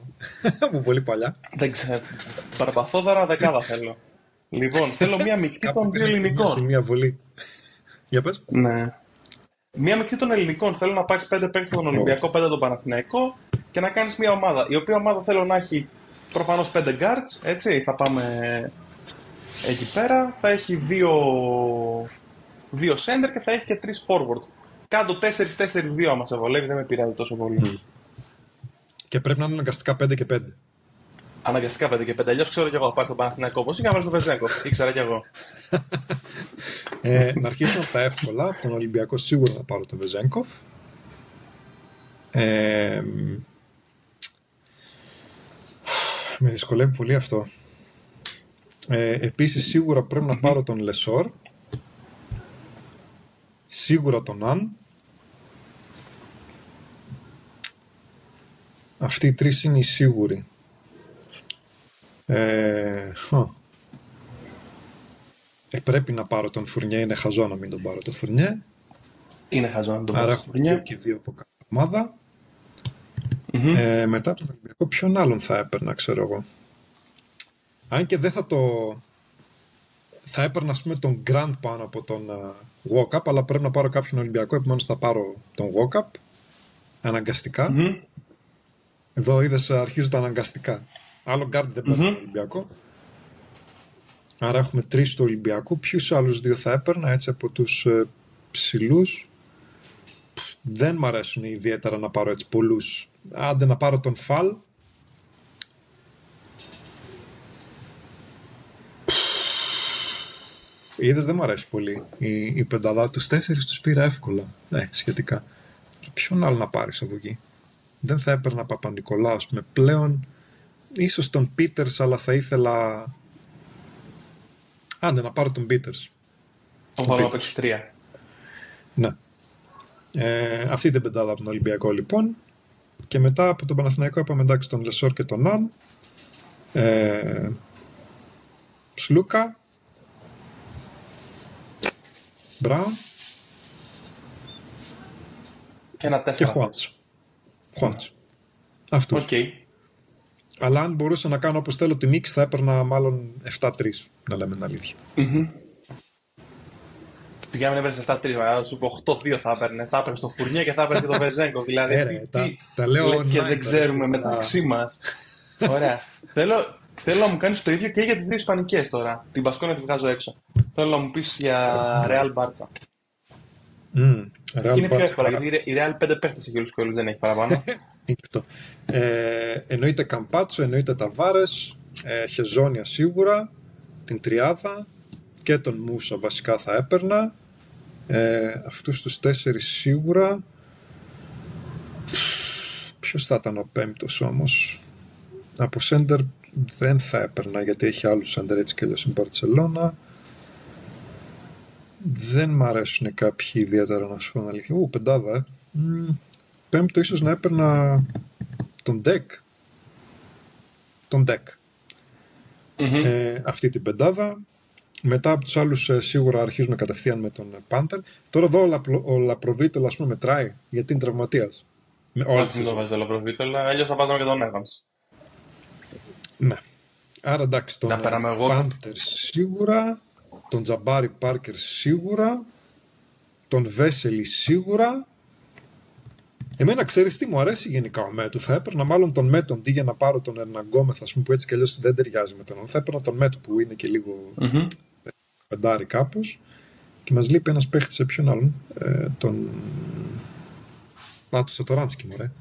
πολύ παλιά. Δεν ξέρω. Παραπαθόδαρα δεκάδα θέλω. Λοιπόν, θέλω μια μεικτή των δύο ελληνικών. Μια βολή. Για πες. Ναι. Μια μεικτή των ελληνικών. Θέλω να πάρεις 5 παίκτες στον Ολυμπιακό, 5 τον Παναθηναϊκό και να κάνεις μια ομάδα. Η οποία ομάδα θέλω να έχει προφανώς 5 guards. Έτσι, θα πάμε εκεί πέρα. Θα έχει 2 center και θα έχει και 3 forward. Κάτω 4-4-2 άμα σε βολεύει, δεν με πειράζει τόσο πολύ. Και πρέπει να είναι αναγκαστικά 5 και 5. Αναγκαστικά 5 και 5. Αλλιώς ξέρω κι εγώ θα πάρει τον Παναθηναϊκό. Πώς είχα βάλει τον Βεζέγκο. Ήξερα κι εγώ. Να αρχίσουμε από τα εύκολα. Από τον Ολυμπιακό σίγουρα θα πάρω τον Βεζέγκοφ. Με δυσκολεύει πολύ αυτό. Επίσης σίγουρα πρέπει να πάρω τον Λεσόρ. Σίγουρα τον Αν. Αυτοί οι τρεις είναι οι σίγουροι. Πρέπει να πάρω τον Φουρνιέ. Είναι χαζό να μην τον πάρω τον Φουρνιέ. Είναι χαζό να τον πάρω τον Φουρνιέ. Άρα έχω 2 και 2 από κάθε ομάδα. Μετά από τον Ολυμπιακό ποιον άλλον θα έπαιρνα, ξέρω εγώ. Αν και δεν θα έπαιρνα, ας πούμε, τον Grand πάνω από τον Walkup, αλλά πρέπει να πάρω κάποιον Ολυμπιακό, επομένως θα πάρω τον Walkup αναγκαστικά. Εδώ είδες, αρχίζουν τα αναγκαστικά. Άλλο guard δεν παίρνει τον Ολυμπιακό. Άρα έχουμε 3 του Ολυμπιακού. Ποιους άλλους 2 θα έπαιρνα, έτσι, από τους ψηλούς? Δεν μ' αρέσουν ιδιαίτερα να πάρω έτσι πολλούς. Άντε να πάρω τον Φαλ. Είδες, δεν μ' αρέσει πολύ η πεντάδα. Τους 4 τους πήρα εύκολα. Ναι, σχετικά. Ποιον άλλο να πάρεις από εκεί? Δεν θα έπαιρνα Παπα-Νικολάου, ας πούμε, πλέον. Ίσως τον Πίτερς, αλλά θα ήθελα... Άντε να πάρω τον Πίτερς. Τον βάλω να παίξει 3. Ναι. Αυτή την πεντάδα από τον Ολυμπιακό, λοιπόν. Και μετά από τον Παναθηναϊκό είπαμε, εντάξει, τον Λεσόρ και τον Αν. Σλούκα. Μπράουν. Και ένα 4. Και Χουάντσο. Αυτούς. Okay. Αλλά αν μπορούσα να κάνω όπως θέλω την νίκη, θα έπαιρνα μάλλον 7-3, να λέμε την αλήθεια. Για να μην έβρες 7-3, θα σου πω 8-2 θα έπαιρνες. Θα έπαιρνες το Φουρνιέ και θα έπαιρνες και το Βεζέγκο. Δηλαδή, τα λέω και δεν ξέρουμε μεταξύ μας. Ωραία. Θέλω να μου κάνεις το ίδιο και για τις 2 Ισπανικές τώρα. Την Μπασκόνια τη βγάζω έξω. Θέλω να μου πεις για Real Barça. Και είναι πιο εύκολα, γιατί η Real 5 παίχτες έχει όλους και δεν έχει παραπάνω. Εννοείται Καμπάτσο, εννοείται Ταβάρες, Χεζόνια σίγουρα, την τριάδα και τον Μούσα βασικά θα έπαιρνα. Αυτούς τους 4 σίγουρα. Ποιος θα ήταν ο 5ος όμως? Από σέντερ δεν θα έπαιρνα, γιατί έχει άλλους σέντερ έτσι και αλλιώς στην Μπαρτσελώνα. Δεν μ' αρέσουν κάποιοι ιδιαίτερα, να σου πω την αλήθεια. Πεντάδα, 5ο ίσως να έπαιρνα τον Ντεκ. Αυτή την πεντάδα. Μετά από τους άλλους σίγουρα αρχίζουμε κατευθείαν με τον Πάντερ. Τώρα εδώ ο Λαπροβίτολα, ας πούμε, μετράει, γιατί είναι τραυματίας. Όχι, δεν το βάζει ο Λαπροβίτολα, αλλιώς θα βάζαμε και τον Evans. Ναι. Άρα εντάξει, τον Πάντερ σίγουρα, τον Τζαμπάρι Πάρκερ σίγουρα, τον Βέσελη σίγουρα. Εμένα, ξέρεις τι μου αρέσει γενικά ο Μέτου? Θα έπαιρνα μάλλον τον Μέτου αντί για να πάρω τον Ερναγκόμεθ, ας πούμε, που έτσι κι αλλιώς δεν ταιριάζει με τον. Θα έπαιρνα τον Μέτου που είναι και λίγο πεντάρι κάπως. Και μας λείπει ένας παίχτης, σε ποιον άλλον? Τον Σατοράνσκι, μωρέ.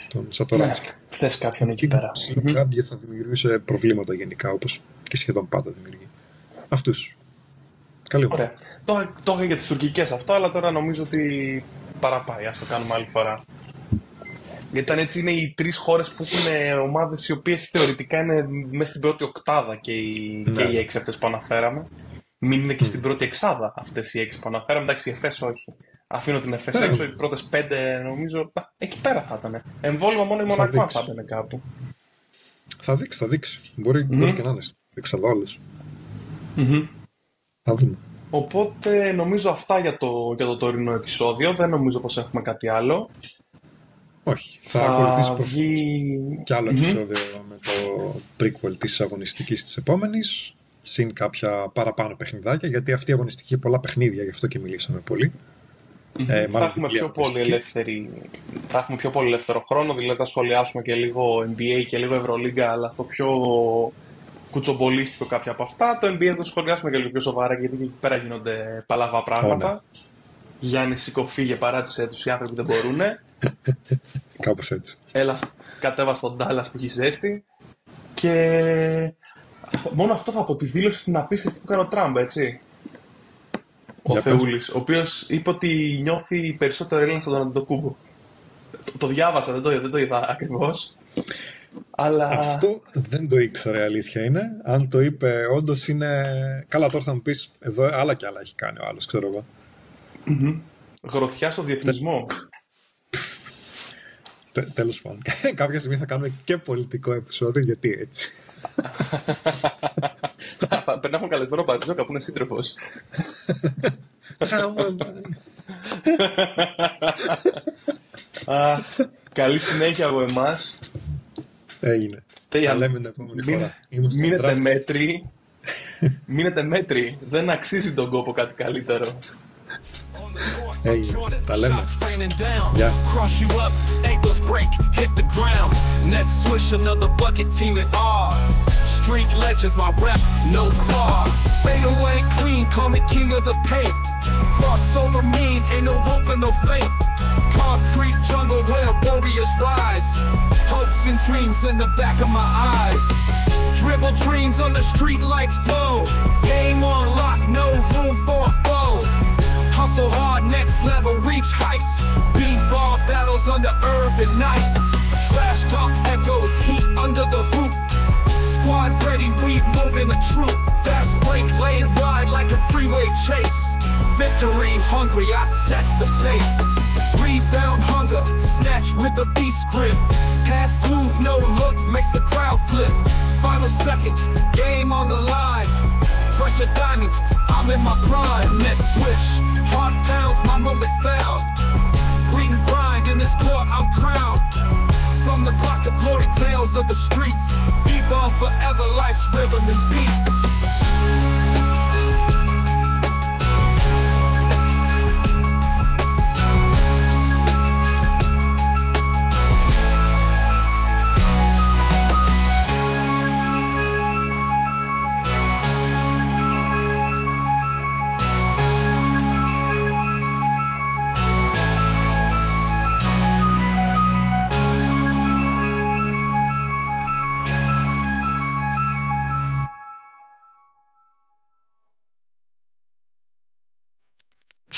Τον Σατοράνσκι. Θες κάποιον εκεί πέρα. Ο Γκάρντια θα δημιουργούσε προβλήματα γενικά, όπως και σχεδόν πάντα δημιουργεί. Αυτούς. Καλή. Ωραία. Το είχα για τις τουρκικές αυτό, αλλά τώρα νομίζω ότι παραπάει. Ας το κάνουμε άλλη φορά. Γιατί ήταν έτσι, είναι οι 3 χώρες που έχουν ομάδες οι οποίες θεωρητικά είναι μέσα στην πρώτη οκτάδα και οι 6 αυτές που αναφέραμε. Μην είναι και στην πρώτη εξάδα αυτές οι 6 που αναφέραμε. Εντάξει, η ΕΦΕΣ όχι. Αφήνω την ΕΦΕΣ έξω, οι πρώτες 5 νομίζω. Εκεί πέρα θα ήταν. Εμβόλυμα μόνο η Μονακό θα ήταν κάπου. Θα δείξει. Μπορεί και να είναι στην εξάδα όλες. Θα δούμε. Οπότε νομίζω αυτά για το τωρινό επεισόδιο. Δεν νομίζω πως έχουμε κάτι άλλο. Όχι. Θα ακολουθήσει προφανώς κι άλλο επεισόδιο με το prequel της αγωνιστικής της επόμενης. Συν κάποια παραπάνω παιχνιδάκια. Γιατί αυτή η αγωνιστική έχει πολλά παιχνίδια, γι' αυτό και μιλήσαμε πολύ. Θα έχουμε πιο πολύ ελεύθερο χρόνο. Δηλαδή θα σχολιάσουμε και λίγο NBA και λίγο Ευρωλίγκα, αλλά στο πιο κουτσομπολίστικο κάποια από αυτά. Το NBA θα το σχολιάσουμε και λίγο πιο σοβαρά, γιατί εκεί πέρα γίνονται παλαβά πράγματα. Γιάννη, σηκωφίγε, παράτησε τους, οι άνθρωποι δεν μπορούν. Κάπως έτσι. Έλα, κατέβα στον Ντάλλας που έχει ζέστη. Και μόνο αυτό θα πω, τη δήλωση την απίστευτη που κάνει ο Τραμπ, έτσι. Ο Θεούλης, ο οποίος είπε ότι νιώθει περισσότερο Έλληνα στον Αντετοκούμπο. Το διάβασα, δεν το είδα ακριβώς. Αλλά... Αυτό δεν το ήξερα, αλήθεια είναι. Αν το είπε, όντως είναι. Καλά, τώρα θα μου πεις, εδώ άλλα κι άλλα έχει κάνει ο άλλος, ξέρω εγώ. Γροθιά στο διεθνισμό. Τέλος πάντων. Κάποια στιγμή θα κάνουμε και πολιτικό επεισόδιο, γιατί έτσι. Πρέπει να έχουμε καλεσμένο Μπατζόκα που είναι σύντροφος. Καλή συνέχεια από εμάς. Έγινε. Τα λέμε την επόμενη φορά. Μείνετε μέτροι. Δεν αξίζει τον κόπο κάτι καλύτερο. Έγινε. Τα λέμε. Γεια. Cross you up, ankles break, hit the ground. Nets swish another bucket team at R. Street legends, my rap, no flaw. Fade away clean, call me king of the paint. Crossover mean, ain't no room for no fake. Concrete jungle where warriors rise. Hopes and dreams in the back of my eyes. Dribble dreams on the street lights glow. Game on lock, no room for a foe. Hustle hard, next level, reach heights. B-ball battles under urban nights. Trash talk echoes, heat under the hoop. Squad ready, we moving a troop. Fast break, lane wide like a freeway chase. Victory hungry, I set the pace. Rebound hunger, snatch with a beast grip. Pass smooth, no look, makes the crowd flip. Final seconds, game on the line. Pressure diamonds, I'm in my prime. Net switch, hard pounds, my moment found. Green grind, in this court I'm crowned. From the block to glory tales of the streets. B-ball forever, life's rhythm and beats.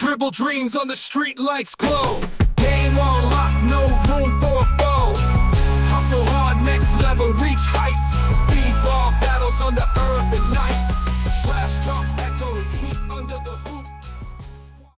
Dribble dreams on the street lights glow. Game on lock, no room for a foe. Hustle hard, next level, reach heights. B-ball battles on the urban nights. Trash talk